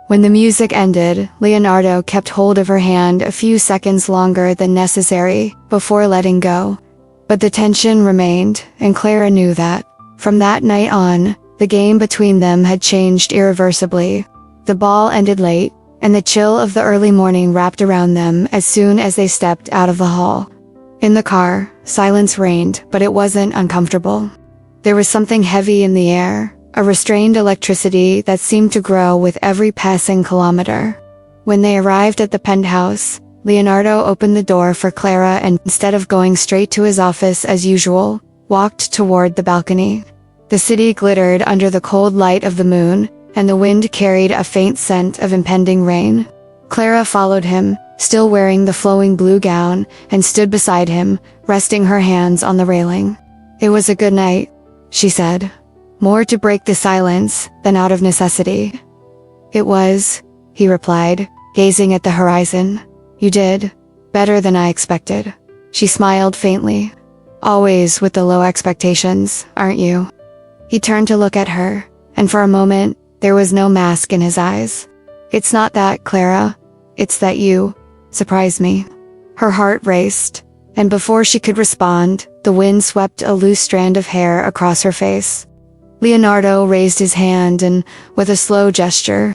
Speaker 1: When the music ended, Leonardo kept hold of her hand a few seconds longer than necessary before letting go. But the tension remained, and Clara knew that. From that night on, the game between them had changed irreversibly. The ball ended late, and the chill of the early morning wrapped around them as soon as they stepped out of the hall. In the car, silence reigned, but it wasn't uncomfortable. There was something heavy in the air, a restrained electricity that seemed to grow with every passing kilometer. When they arrived at the penthouse, Leonardo opened the door for Clara and, instead of going straight to his office as usual, walked toward the balcony. The city glittered under the cold light of the moon, and the wind carried a faint scent of impending rain. Clara followed him, still wearing the flowing blue gown, and stood beside him, resting her hands on the railing. "It was a good night," she said, more to break the silence than out of necessity. "It was," he replied, gazing at the horizon. "You did better than I expected." She smiled faintly. "Always with the low expectations, aren't you?" He turned to look at her, and for a moment, there was no mask in his eyes. "It's not that, Clara. It's that you surprised me." Her heart raced, and before she could respond, the wind swept a loose strand of hair across her face. Leonardo raised his hand and, with a slow gesture,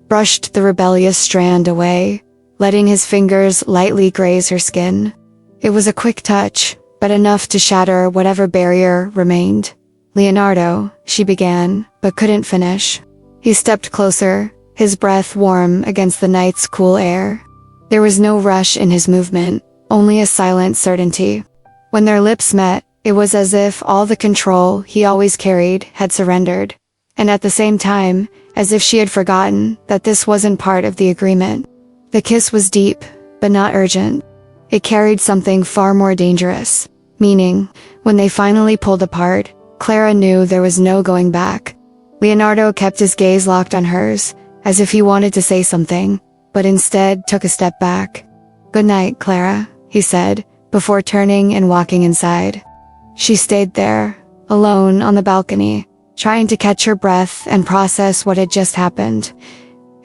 Speaker 1: brushed the rebellious strand away, letting his fingers lightly graze her skin. It was a quick touch, but enough to shatter whatever barrier remained. "Leonardo," she began, but couldn't finish. He stepped closer, his breath warm against the night's cool air. There was no rush in his movement, only a silent certainty. When their lips met, it was as if all the control he always carried had surrendered, and at the same time, as if she had forgotten that this wasn't part of the agreement. The kiss was deep, but not urgent. It carried something far more dangerous, meaning, when they finally pulled apart, Clara knew there was no going back. Leonardo kept his gaze locked on hers, as if he wanted to say something, but instead took a step back. "Good night, Clara," he said, before turning and walking inside. She stayed there, alone on the balcony, trying to catch her breath and process what had just happened.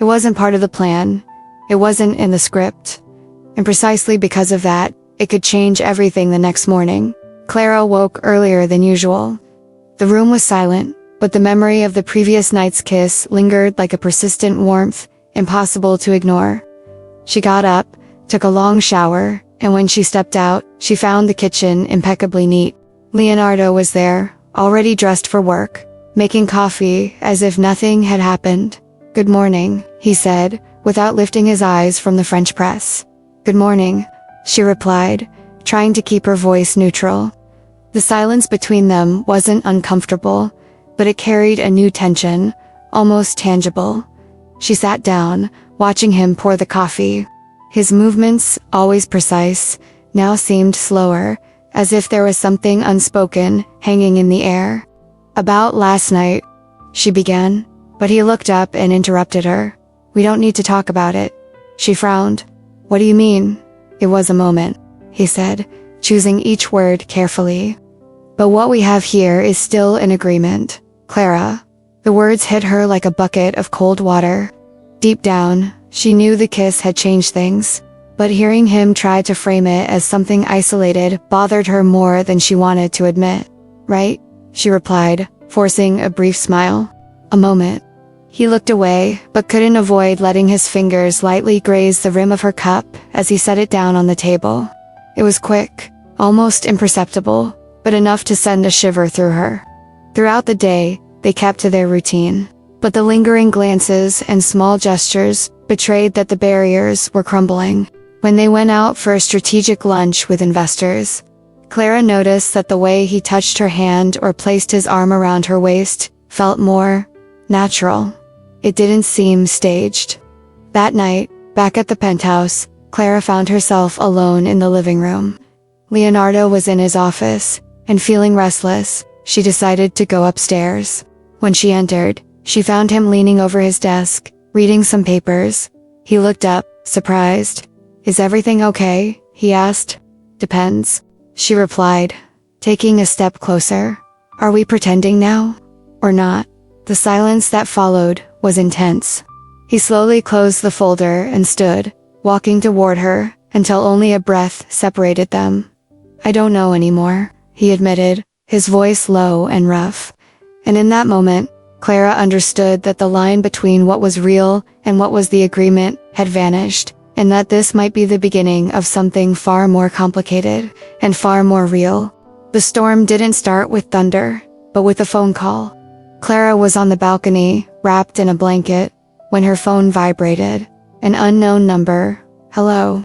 Speaker 1: It wasn't part of the plan. It wasn't in the script. And precisely because of that, it could change everything the next morning. Clara woke earlier than usual. The room was silent, but the memory of the previous night's kiss lingered like a persistent warmth, impossible to ignore. She got up, took a long shower, and when she stepped out, she found the kitchen impeccably neat. Leonardo was there, already dressed for work, making coffee as if nothing had happened. "Good morning," he said, without lifting his eyes from the French press. "Good morning," she replied, trying to keep her voice neutral. The silence between them wasn't uncomfortable, but it carried a new tension, almost tangible. She sat down, watching him pour the coffee. His movements, always precise, now seemed slower, as if there was something unspoken hanging in the air. "About last night," she began, but he looked up and interrupted her. "We don't need to talk about it." She frowned. "What do you mean?" "It was a moment," he said, choosing each word carefully. "But what we have here is still an agreement, Clara." The words hit her like a bucket of cold water. Deep down, she knew the kiss had changed things, but hearing him try to frame it as something isolated bothered her more than she wanted to admit. "Right?" she replied, forcing a brief smile. "A moment." He looked away, but couldn't avoid letting his fingers lightly graze the rim of her cup as he set it down on the table. It was quick, almost imperceptible, but enough to send a shiver through her. Throughout the day, they kept to their routine, but the lingering glances and small gestures betrayed that the barriers were crumbling. When they went out for a strategic lunch with investors, Clara noticed that the way he touched her hand or placed his arm around her waist felt more natural. It didn't seem staged. That night, back at the penthouse, Clara found herself alone in the living room. Leonardo was in his office, and feeling restless, she decided to go upstairs. When she entered, she found him leaning over his desk, reading some papers. He looked up, surprised. "Is everything okay?" he asked. "Depends," she replied, taking a step closer. "Are we pretending now? Or not?" The silence that followed was intense. He slowly closed the folder and stood, walking toward her, until only a breath separated them. I don't know anymore, he admitted, his voice low and rough. And in that moment, Clara understood that the line between what was real and what was the agreement had vanished, and that this might be the beginning of something far more complicated and far more real. The storm didn't start with thunder, but with a phone call. Clara was on the balcony, wrapped in a blanket, when her phone vibrated. An unknown number. Hello.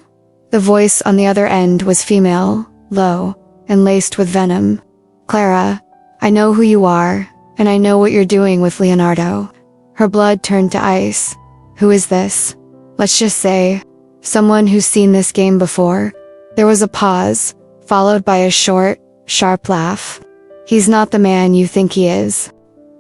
Speaker 1: The voice on the other end was female, low, and laced with venom. Clara, I know who you are, and I know what you're doing with Leonardo. Her blood turned to ice. Who is this? Let's just say, someone who's seen this game before. There was a pause, followed by a short, sharp laugh. He's not the man you think he is.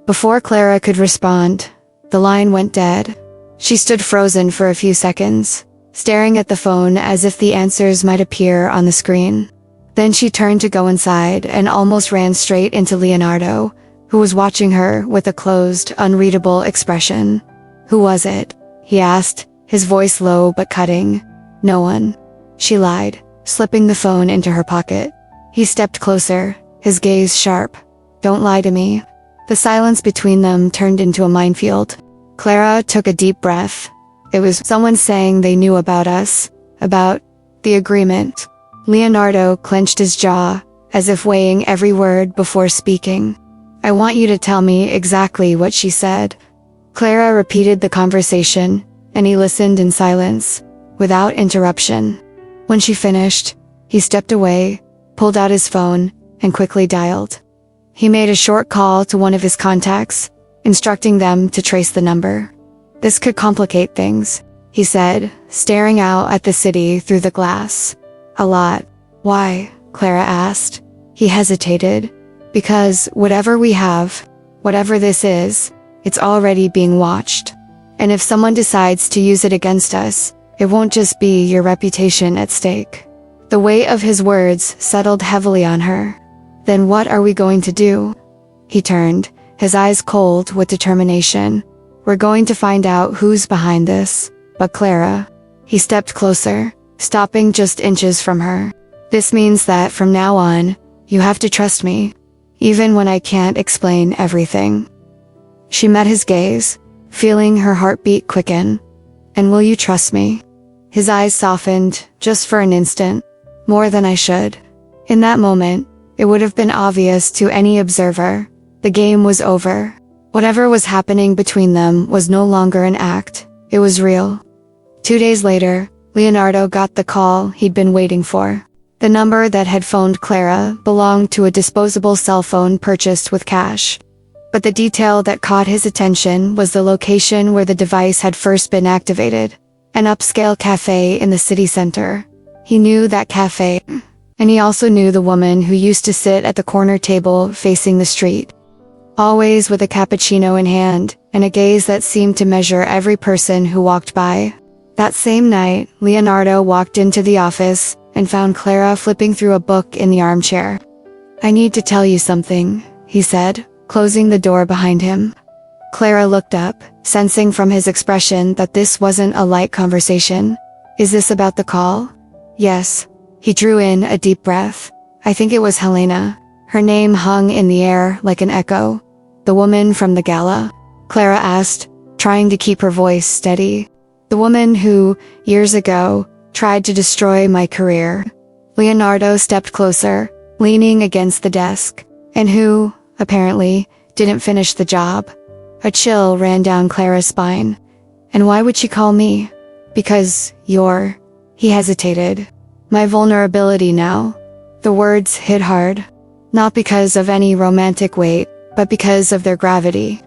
Speaker 1: Before Clara could respond, the line went dead. She stood frozen for a few seconds, staring at the phone as if the answers might appear on the screen. Then she turned to go inside and almost ran straight into Leonardo, who was watching her with a closed, unreadable expression. Who was it? He asked, his voice low but cutting. No one. She lied, slipping the phone into her pocket. He stepped closer, his gaze sharp. Don't lie to me. The silence between them turned into a minefield. Clara took a deep breath. It was someone saying they knew about us, about the agreement. Leonardo clenched his jaw, as if weighing every word before speaking. I want you to tell me exactly what she said. Clara repeated the conversation, and he listened in silence, without interruption. When she finished, he stepped away, pulled out his phone, and quickly dialed. He made a short call to one of his contacts, instructing them to trace the number. This could complicate things, he said, staring out at the city through the glass. A lot. Why? Clara asked. He hesitated. Because whatever we have, whatever this is, it's already being watched. And if someone decides to use it against us, it won't just be your reputation at stake. The weight of his words settled heavily on her. Then what are we going to do? He turned, his eyes cold with determination. We're going to find out who's behind this. But Clara. He stepped closer, stopping just inches from her. This means that from now on, you have to trust me, even when I can't explain everything. She met his gaze, feeling her heartbeat quicken. And will you trust me? His eyes softened, just for an instant, more than I should. In that moment, it would have been obvious to any observer. The game was over. Whatever was happening between them was no longer an act. It was real. 2 days later, Leonardo got the call he'd been waiting for. The number that had phoned Clara belonged to a disposable cell phone purchased with cash. But the detail that caught his attention was the location where the device had first been activated. An upscale cafe in the city center. He knew that cafe. And he also knew the woman who used to sit at the corner table facing the street. Always with a cappuccino in hand, and a gaze that seemed to measure every person who walked by. That same night, Leonardo walked into the office and found Clara flipping through a book in the armchair. I need to tell you something, he said, closing the door behind him. Clara looked up, sensing from his expression that this wasn't a light conversation. Is this about the call? Yes. He drew in a deep breath. I think it was Helena. Her name hung in the air like an echo. The woman from the gala? Clara asked, trying to keep her voice steady. The woman who, years ago, tried to destroy my career. Leonardo stepped closer, leaning against the desk, and who, apparently, didn't finish the job. A chill ran down Clara's spine. And why would she call me? Because you're... He hesitated. My vulnerability now. The words hit hard. Not because of any romantic weight, but because of their gravity.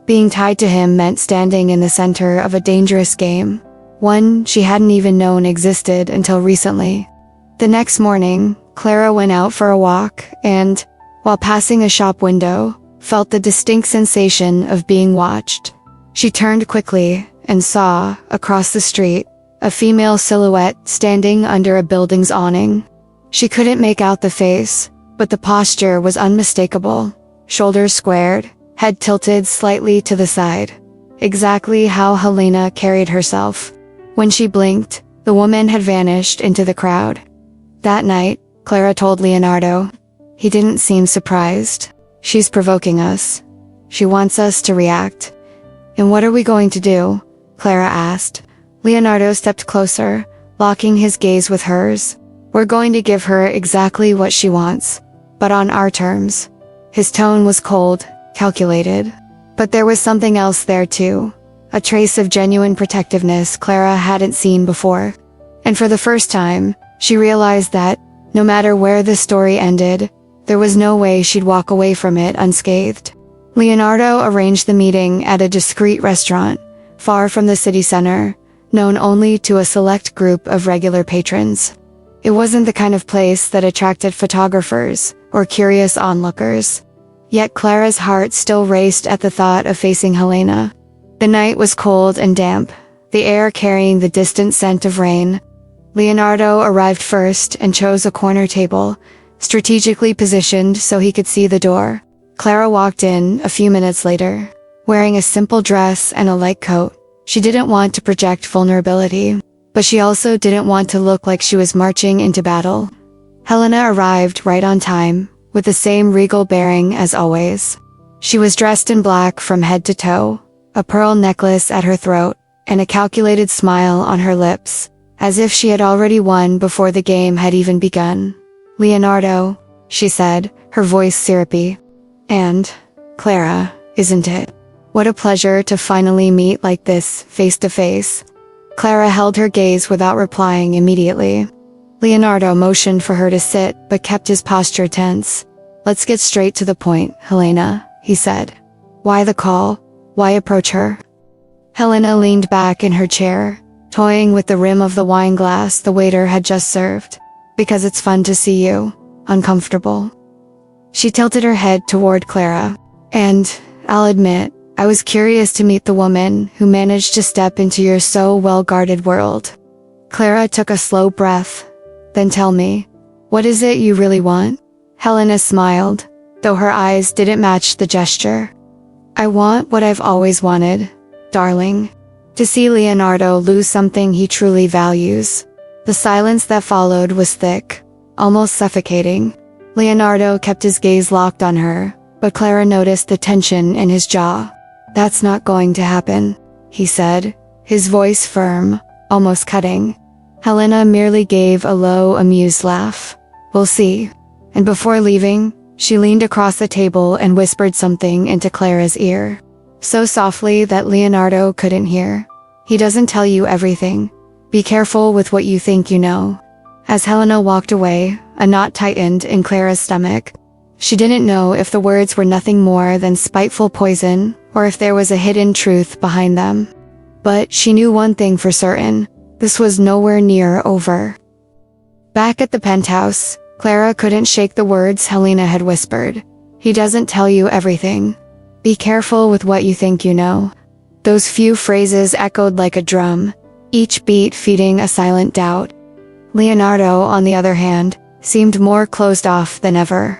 Speaker 1: Being tied to him meant standing in the center of a dangerous game. One she hadn't even known existed until recently. The next morning, Clara went out for a walk and, while passing a shop window, felt the distinct sensation of being watched. She turned quickly and saw, across the street, a female silhouette standing under a building's awning. She couldn't make out the face, but the posture was unmistakable. Shoulders squared, head tilted slightly to the side. Exactly how Helena carried herself. When she blinked, the woman had vanished into the crowd. That night, Clara told Leonardo. He didn't seem surprised. She's provoking us. She wants us to react. And what are we going to do? Clara asked. Leonardo stepped closer, locking his gaze with hers. We're going to give her exactly what she wants, but on our terms. His tone was cold, calculated. But there was something else there too. A trace of genuine protectiveness Clara hadn't seen before. And for the first time, she realized that, no matter where the story ended, there was no way she'd walk away from it unscathed. Leonardo arranged the meeting at a discreet restaurant, far from the city center, known only to a select group of regular patrons. It wasn't the kind of place that attracted photographers or curious onlookers. Yet Clara's heart still raced at the thought of facing Helena. The night was cold and damp, the air carrying the distant scent of rain. Leonardo arrived first and chose a corner table, strategically positioned so he could see the door. Clara walked in a few minutes later, wearing a simple dress and a light coat. She didn't want to project vulnerability, but she also didn't want to look like she was marching into battle. Helena arrived right on time, with the same regal bearing as always. She was dressed in black from head to toe, a pearl necklace at her throat, and a calculated smile on her lips, as if she had already won before the game had even begun. Leonardo, she said, her voice syrupy. And, Clara, isn't it? What a pleasure to finally meet like this, face to face. Clara held her gaze without replying immediately. Leonardo motioned for her to sit, but kept his posture tense. Let's get straight to the point, Helena, he said. Why the call? Why approach her? Helena leaned back in her chair, toying with the rim of the wine glass the waiter had just served. Because it's fun to see you uncomfortable. She tilted her head toward Clara. And, I'll admit, I was curious to meet the woman who managed to step into your so well-guarded world. Clara took a slow breath. Then tell me, what is it you really want? Helena smiled, though her eyes didn't match the gesture. I want what I've always wanted, darling. To see Leonardo lose something he truly values. The silence that followed was thick, almost suffocating. Leonardo kept his gaze locked on her, but Clara noticed the tension in his jaw. That's not going to happen, he said, his voice firm, almost cutting. Helena merely gave a low, amused laugh. We'll see. And before leaving, she leaned across the table and whispered something into Clara's ear. So softly that Leonardo couldn't hear. He doesn't tell you everything. Be careful with what you think you know. As Helena walked away, a knot tightened in Clara's stomach. She didn't know if the words were nothing more than spiteful poison, or if there was a hidden truth behind them. But she knew one thing for certain. This was nowhere near over. Back at the penthouse, Clara couldn't shake the words Helena had whispered. He doesn't tell you everything. Be careful with what you think you know. Those few phrases echoed like a drum, each beat feeding a silent doubt. Leonardo, on the other hand, seemed more closed off than ever.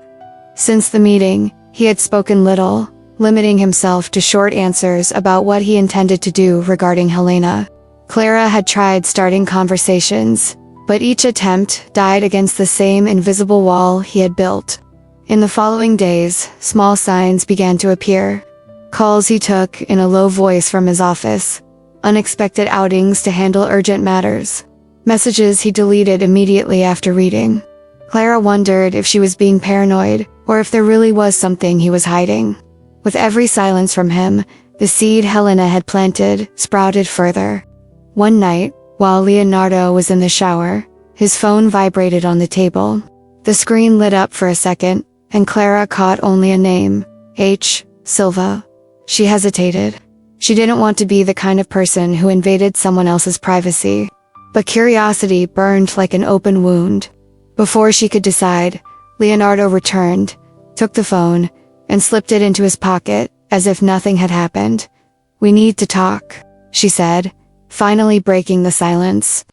Speaker 1: Since the meeting, he had spoken little, limiting himself to short answers about what he intended to do regarding Helena. Clara had tried starting conversations, but each attempt died against the same invisible wall he had built. In the following days, small signs began to appear. Calls he took in a low voice from his office. Unexpected outings to handle urgent matters. Messages he deleted immediately after reading. Clara wondered if she was being paranoid, or if there really was something he was hiding. With every silence from him, the seed Helena had planted sprouted further. One night, while Leonardo was in the shower, his phone vibrated on the table. The screen lit up for a second, and Clara caught only a name, H. Silva. She hesitated. She didn't want to be the kind of person who invaded someone else's privacy. But curiosity burned like an open wound. Before she could decide, Leonardo returned, took the phone, and slipped it into his pocket, as if nothing had happened. We need to talk, she said, finally breaking the silence.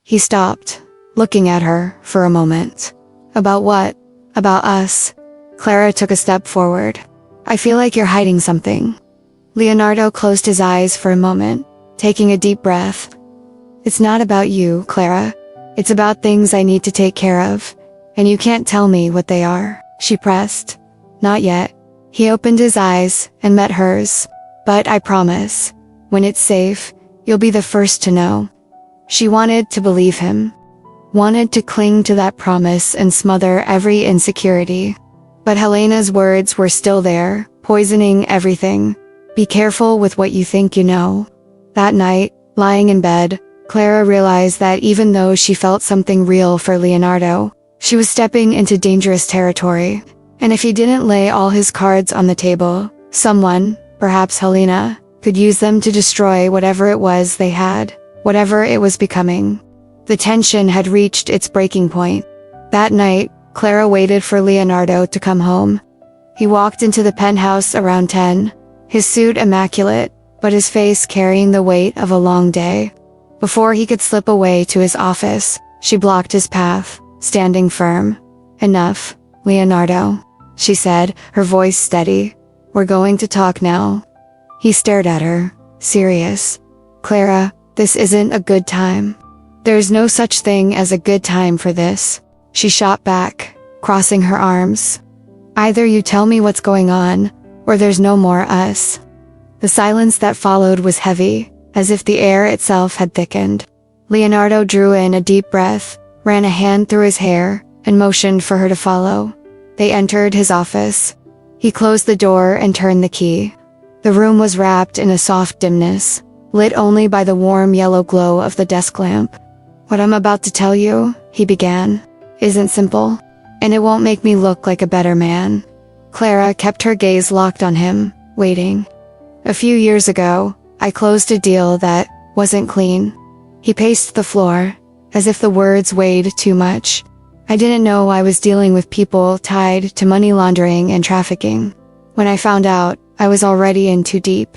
Speaker 1: He stopped, looking at her for a moment. About what? About us. Clara took a step forward. I feel like you're hiding something. Leonardo closed his eyes for a moment, taking a deep breath. It's not about you, Clara. It's about things I need to take care of. And you can't tell me what they are, she pressed. Not yet. He opened his eyes and met hers. But I promise, when it's safe, you'll be the first to know. She wanted to believe him. Wanted to cling to that promise and smother every insecurity. But Helena's words were still there, poisoning everything. Be careful with what you think you know. That night, lying in bed, Clara realized that even though she felt something real for Leonardo, she was stepping into dangerous territory. And if he didn't lay all his cards on the table, someone, perhaps Helena, could use them to destroy whatever it was they had, whatever it was becoming. The tension had reached its breaking point. That night, Clara waited for Leonardo to come home. He walked into the penthouse around 10, his suit immaculate, but his face carrying the weight of a long day. Before he could slip away to his office, she blocked his path, standing firm. Enough, Leonardo, she said, her voice steady. We're going to talk now. He stared at her, serious. Clara, this isn't a good time. There's no such thing as a good time for this. She shot back, crossing her arms. Either you tell me what's going on, or there's no more us. The silence that followed was heavy, as if the air itself had thickened. Leonardo drew in a deep breath, ran a hand through his hair, and motioned for her to follow. They entered his office. He closed the door and turned the key. The room was wrapped in a soft dimness, lit only by the warm yellow glow of the desk lamp. What I'm about to tell you, he began, isn't simple, and it won't make me look like a better man. Clara kept her gaze locked on him, waiting. A few years ago, I closed a deal that wasn't clean. He paced the floor, as if the words weighed too much. I didn't know I was dealing with people tied to money laundering and trafficking. When I found out, I was already in too deep.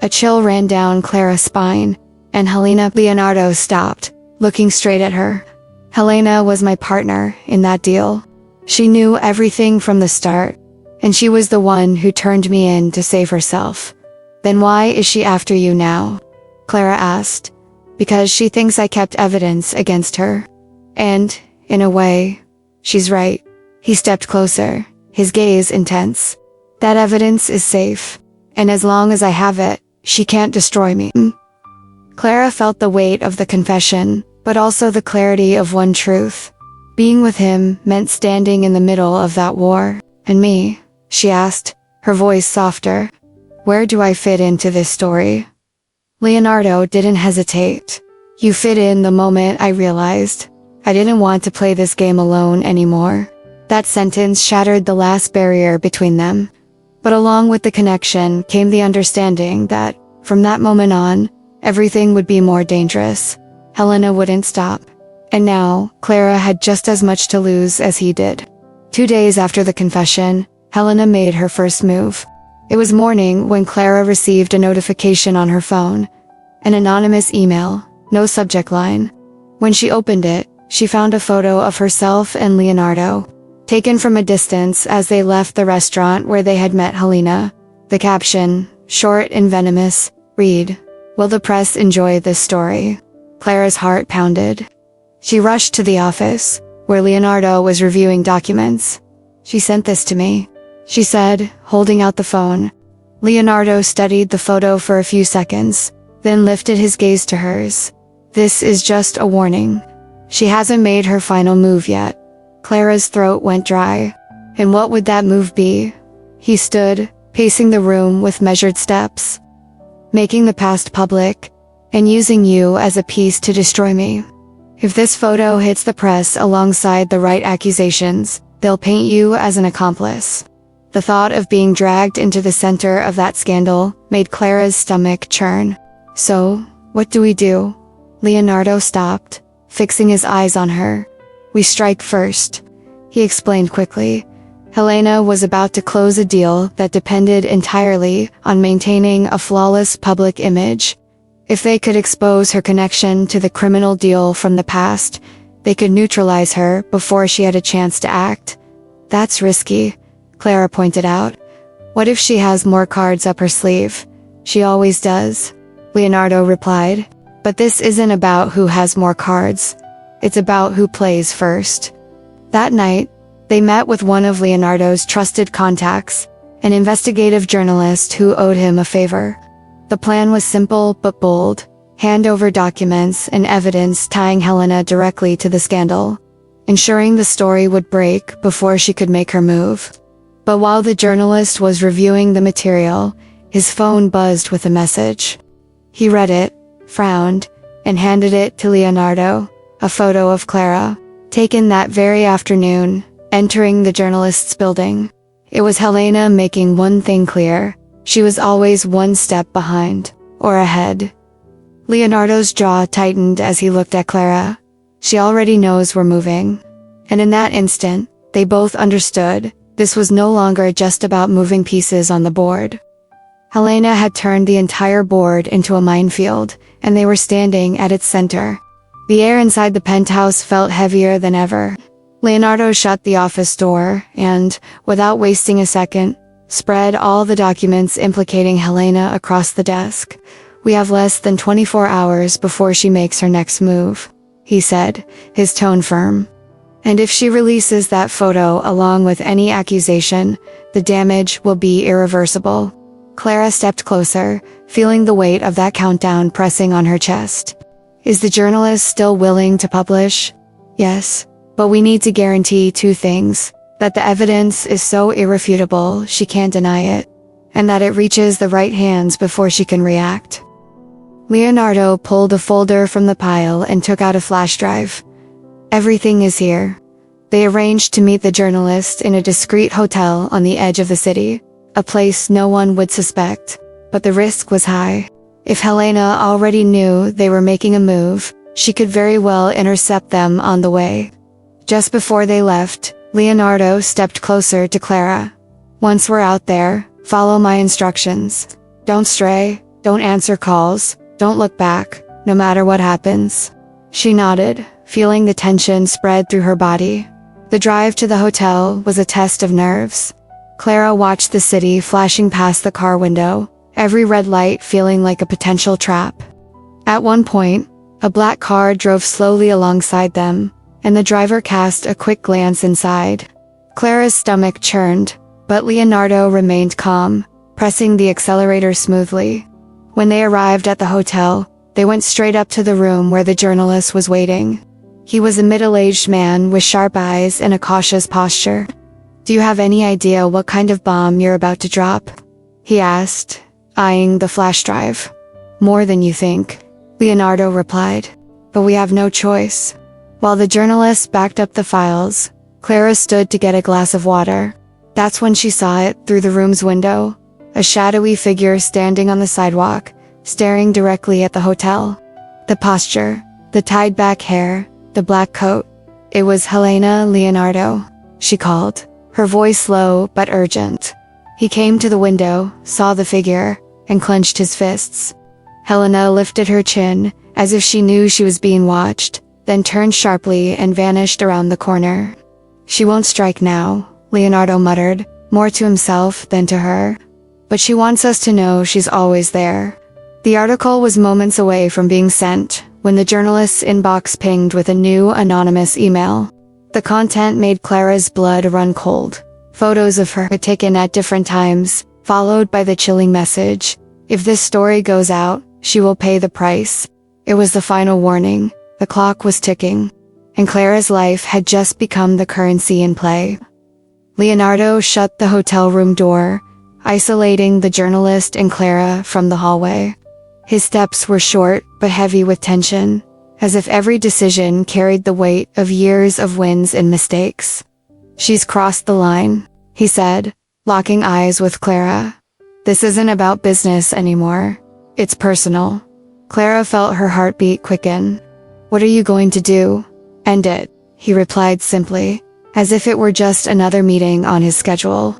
Speaker 1: A chill ran down Clara's spine, and Leonardo stopped, looking straight at her. Helena was my partner in that deal. She knew everything from the start, and she was the one who turned me in to save herself. Then why is she after you now? Clara asked. Because she thinks I kept evidence against her. And, in a way, she's right. He stepped closer, his gaze intense. That evidence is safe, and as long as I have it, she can't destroy me. Clara felt the weight of the confession, but also the clarity of one truth. Being with him meant standing in the middle of that war. And me, she asked, her voice softer. Where do I fit into this story? Leonardo didn't hesitate. You fit in the moment I realized. I didn't want to play this game alone anymore. That sentence shattered the last barrier between them. But along with the connection came the understanding that, from that moment on, everything would be more dangerous. Helena wouldn't stop. And now, Clara had just as much to lose as he did. 2 days after the confession, Helena made her first move. It was morning when Clara received a notification on her phone. An anonymous email, no subject line. When she opened it, she found a photo of herself and Leonardo, taken from a distance as they left the restaurant where they had met Helena. The caption, short and venomous, read, "Will the press enjoy this story?" Clara's heart pounded. She rushed to the office, where Leonardo was reviewing documents. She sent this to me, she said, holding out the phone. Leonardo studied the photo for a few seconds, then lifted his gaze to hers. This is just a warning. She hasn't made her final move yet. Clara's throat went dry. And what would that move be? He stood, pacing the room with measured steps. Making the past public, and using you as a piece to destroy me. If this photo hits the press alongside the right accusations, they'll paint you as an accomplice. The thought of being dragged into the center of that scandal made Clara's stomach churn. So, what do we do? Leonardo stopped, fixing his eyes on her. We strike first, he explained quickly. Helena was about to close a deal that depended entirely on maintaining a flawless public image. If they could expose her connection to the criminal deal from the past, they could neutralize her before she had a chance to act. That's risky, Clara pointed out. What if she has more cards up her sleeve? She always does, Leonardo replied. But this isn't about who has more cards. It's about who plays first. That night, they met with one of Leonardo's trusted contacts, an investigative journalist who owed him a favor. The plan was simple but bold: hand over documents and evidence tying Helena directly to the scandal, ensuring the story would break before she could make her move. But while the journalist was reviewing the material, his phone buzzed with a message. He read it, frowned, and handed it to Leonardo, a photo of Clara, taken that very afternoon, entering the journalist's building. It was Helena making one thing clear: she was always one step behind, or ahead. Leonardo's jaw tightened as he looked at Clara. She already knows we're moving. And in that instant, they both understood this was no longer just about moving pieces on the board. Helena had turned the entire board into a minefield, and they were standing at its center. The air inside the penthouse felt heavier than ever. Leonardo shut the office door and, without wasting a second, spread all the documents implicating Helena across the desk. "We have less than 24 hours before she makes her next move," he said, his tone firm. "And if she releases that photo along with any accusation, the damage will be irreversible." Clara stepped closer, feeling the weight of that countdown pressing on her chest. "Is the journalist still willing to publish?" "Yes, but we need to guarantee two things: that the evidence is so irrefutable she can't deny it, and that it reaches the right hands before she can react." Leonardo pulled a folder from the pile and took out a flash drive. "Everything is here." They arranged to meet the journalist in a discreet hotel on the edge of the city, a place no one would suspect, but the risk was high. If Helena already knew they were making a move, she could very well intercept them on the way. Just before they left, Leonardo stepped closer to Clara. "Once we're out there, follow my instructions. Don't stray, don't answer calls, don't look back, no matter what happens." She nodded, feeling the tension spread through her body. The drive to the hotel was a test of nerves. Clara watched the city flashing past the car window, every red light feeling like a potential trap. At one point, a black car drove slowly alongside them, and the driver cast a quick glance inside. Clara's stomach churned, but Leonardo remained calm, pressing the accelerator smoothly. When they arrived at the hotel, they went straight up to the room where the journalist was waiting. He was a middle-aged man with sharp eyes and a cautious posture. "Do you have any idea what kind of bomb you're about to drop?" he asked, eyeing the flash drive. "More than you think," Leonardo replied. "But we have no choice." While the journalist backed up the files, Clara stood to get a glass of water. That's when she saw it through the room's window, a shadowy figure standing on the sidewalk, staring directly at the hotel. The posture, the tied-back hair, the black coat. It was Helena. "Leonardo," she called, her voice low but urgent. He came to the window, saw the figure, and clenched his fists. Helena lifted her chin, as if she knew she was being watched, then turned sharply and vanished around the corner. "She won't strike now," Leonardo muttered, more to himself than to her. "But she wants us to know she's always there." The article was moments away from being sent, when the journalist's inbox pinged with a new anonymous email. The content made Clara's blood run cold. Photos of her taken at different times, followed by the chilling message: "If this story goes out, she will pay the price." It was the final warning. The clock was ticking, and Clara's life had just become the currency in play. Leonardo shut the hotel room door, isolating the journalist and Clara from the hallway. His steps were short but heavy with tension, as if every decision carried the weight of years of wins and mistakes. "She's crossed the line," he said, locking eyes with Clara. "This isn't about business anymore. It's personal." Clara felt her heartbeat quicken. "What are you going to do?" "End it," he replied simply, as if it were just another meeting on his schedule.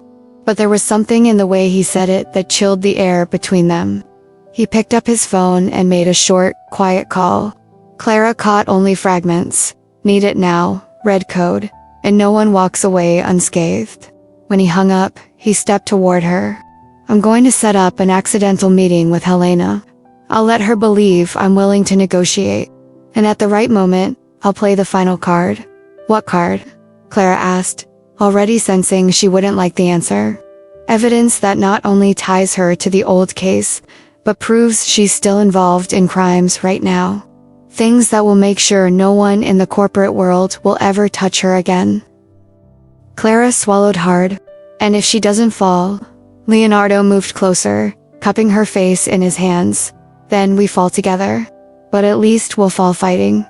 Speaker 1: But there was something in the way he said it that chilled the air between them. He picked up his phone and made a short, quiet call. Clara caught only fragments. "Need it now," red code, and "no one walks away unscathed." When he hung up, he stepped toward her. "I'm going to set up an accidental meeting with Helena. I'll let her believe I'm willing to negotiate. And at the right moment, I'll play the final card." "What card?" Clara asked, already sensing she wouldn't like the answer. Evidence that not only ties her to the old case, but proves she's still involved in crimes right now. Things that will make sure no one in the corporate world will ever touch her again. Clara swallowed hard. And if she doesn't fall? Leonardo moved closer, cupping her face in his hands. Then we fall together. But at least we'll fall fighting.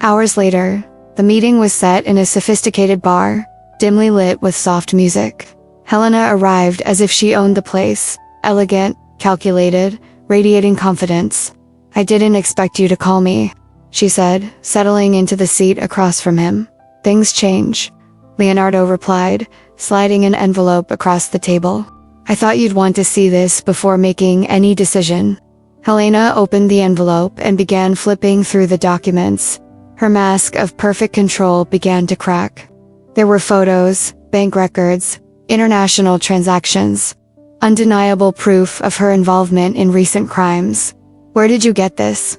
Speaker 1: Hours later, the meeting was set in a sophisticated bar, dimly lit with soft music. Helena arrived as if she owned the place, elegant, calculated, radiating confidence. "I didn't expect you to call me," she said, settling into the seat across from him. "Things change," Leonardo replied, sliding an envelope across the table. "I thought you'd want to see this before making any decision." Helena opened the envelope and began flipping through the documents. Her mask of perfect control began to crack. There were photos, bank records, international transactions, undeniable proof of her involvement in recent crimes. "Where did you get this?"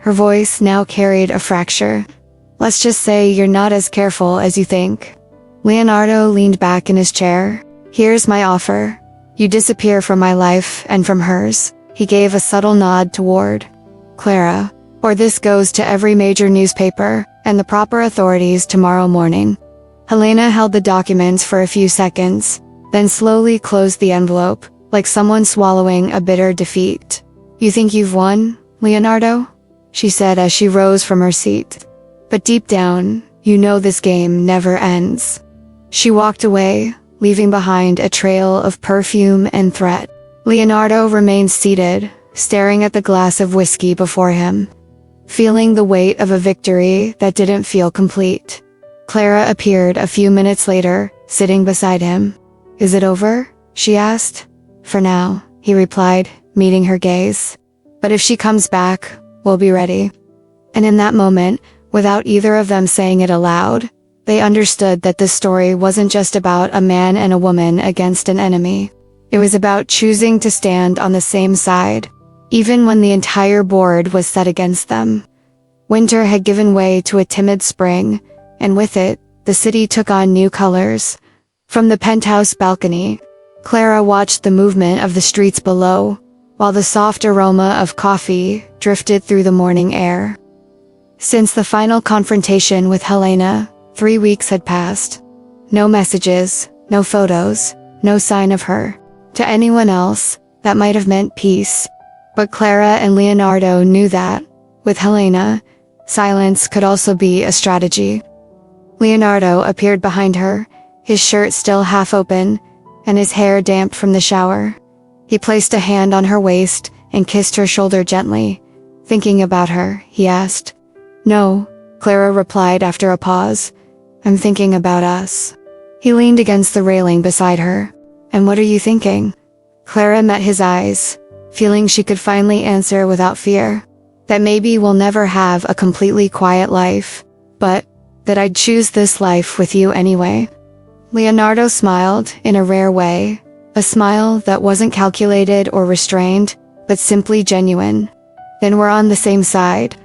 Speaker 1: Her voice now carried a fracture. "Let's just say you're not as careful as you think." Leonardo leaned back in his chair. "Here's my offer. You disappear from my life and from hers." He gave a subtle nod toward Clara. "Or this goes to every major newspaper and the proper authorities tomorrow morning." Helena held the documents for a few seconds, then slowly closed the envelope, like someone swallowing a bitter defeat. "You think you've won, Leonardo?" she said as she rose from her seat. "But deep down, you know this game never ends." She walked away, leaving behind a trail of perfume and threat. Leonardo remained seated, staring at the glass of whiskey before him, feeling the weight of a victory that didn't feel complete. Clara appeared a few minutes later, sitting beside him. "Is it over?" she asked. "For now," he replied, meeting her gaze. "But if she comes back, we'll be ready." And in that moment, without either of them saying it aloud, they understood that this story wasn't just about a man and a woman against an enemy. It was about choosing to stand on the same side, even when the entire board was set against them. Winter had given way to a timid spring, and with it, the city took on new colors. From the penthouse balcony, Clara watched the movement of the streets below, while the soft aroma of coffee drifted through the morning air. Since the final confrontation with Helena, 3 weeks had passed. No messages, no photos, no sign of her. To anyone else, that might have meant peace. But Clara and Leonardo knew that, with Helena, silence could also be a strategy. Leonardo appeared behind her, his shirt still half open, and his hair damp from the shower. He placed a hand on her waist and kissed her shoulder gently. "Thinking about her?" he asked. "No," Clara replied after a pause. "I'm thinking about us." He leaned against the railing beside her. "And what are you thinking?" Clara met his eyes, feeling she could finally answer without fear. "That maybe we'll never have a completely quiet life, but that I'd choose this life with you anyway." Leonardo smiled in a rare way, a smile that wasn't calculated or restrained, but simply genuine. "Then we're on the same side."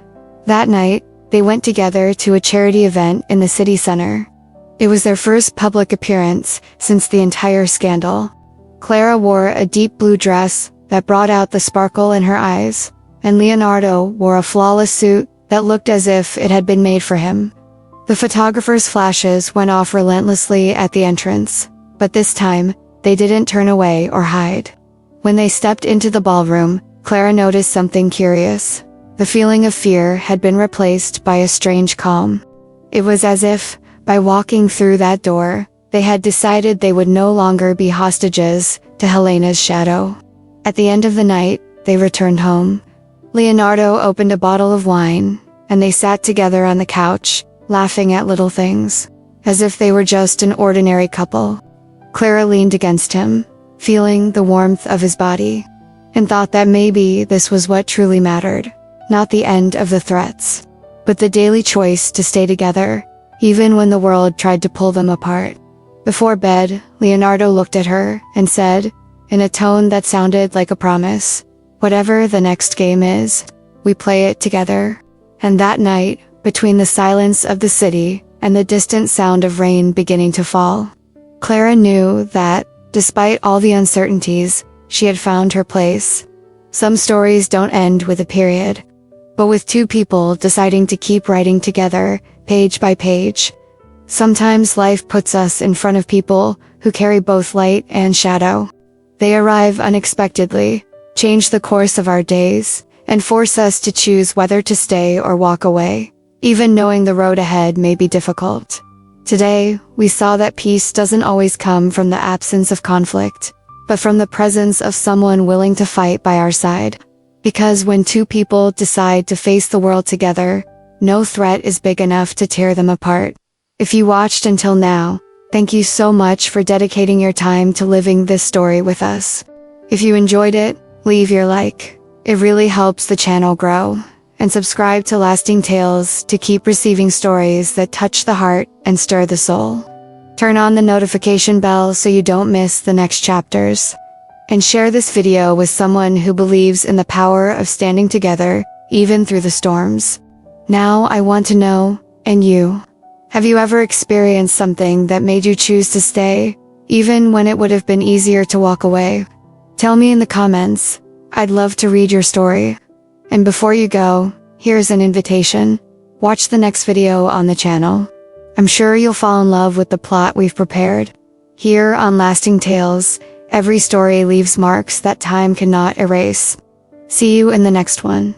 Speaker 1: That night, they went together to a charity event in the city center. It was their first public appearance since the entire scandal. Clara wore a deep blue dress that brought out the sparkle in her eyes, and Leonardo wore a flawless suit that looked as if it had been made for him. The photographer's flashes went off relentlessly at the entrance, but this time, they didn't turn away or hide. When they stepped into the ballroom, Clara noticed something curious. The feeling of fear had been replaced by a strange calm. It was as if, by walking through that door, they had decided they would no longer be hostages to Helena's shadow. At the end of the night, they returned home. Leonardo opened a bottle of wine, and they sat together on the couch, laughing at little things, as if they were just an ordinary couple. Clara leaned against him, feeling the warmth of his body, and thought that maybe this was what truly mattered, not the end of the threats, but the daily choice to stay together, even when the world tried to pull them apart. Before bed, Leonardo looked at her and said, in a tone that sounded like a promise, "Whatever the next game is, we play it together." And that night, between the silence of the city and the distant sound of rain beginning to fall. Clara knew that, despite all the uncertainties, she had found her place. Some stories don't end with a period, but with two people deciding to keep writing together, page by page. Sometimes life puts us in front of people who carry both light and shadow. They arrive unexpectedly, change the course of our days, and force us to choose whether to stay or walk away, even knowing the road ahead may be difficult. Today, we saw that peace doesn't always come from the absence of conflict, but from the presence of someone willing to fight by our side. Because when two people decide to face the world together, no threat is big enough to tear them apart. If you watched until now, thank you so much for dedicating your time to living this story with us. If you enjoyed it, leave your like. It really helps the channel grow. And subscribe to Lasting Tales to keep receiving stories that touch the heart and stir the soul. Turn on the notification bell so you don't miss the next chapters. And share this video with someone who believes in the power of standing together, even through the storms. Now I want to know, and you? Have you ever experienced something that made you choose to stay, even when it would have been easier to walk away? Tell me in the comments. I'd love to read your story. And before you go, here's an invitation. Watch the next video on the channel. I'm sure you'll fall in love with the plot we've prepared. Here on Lasting Tales, every story leaves marks that time cannot erase. See you in the next one.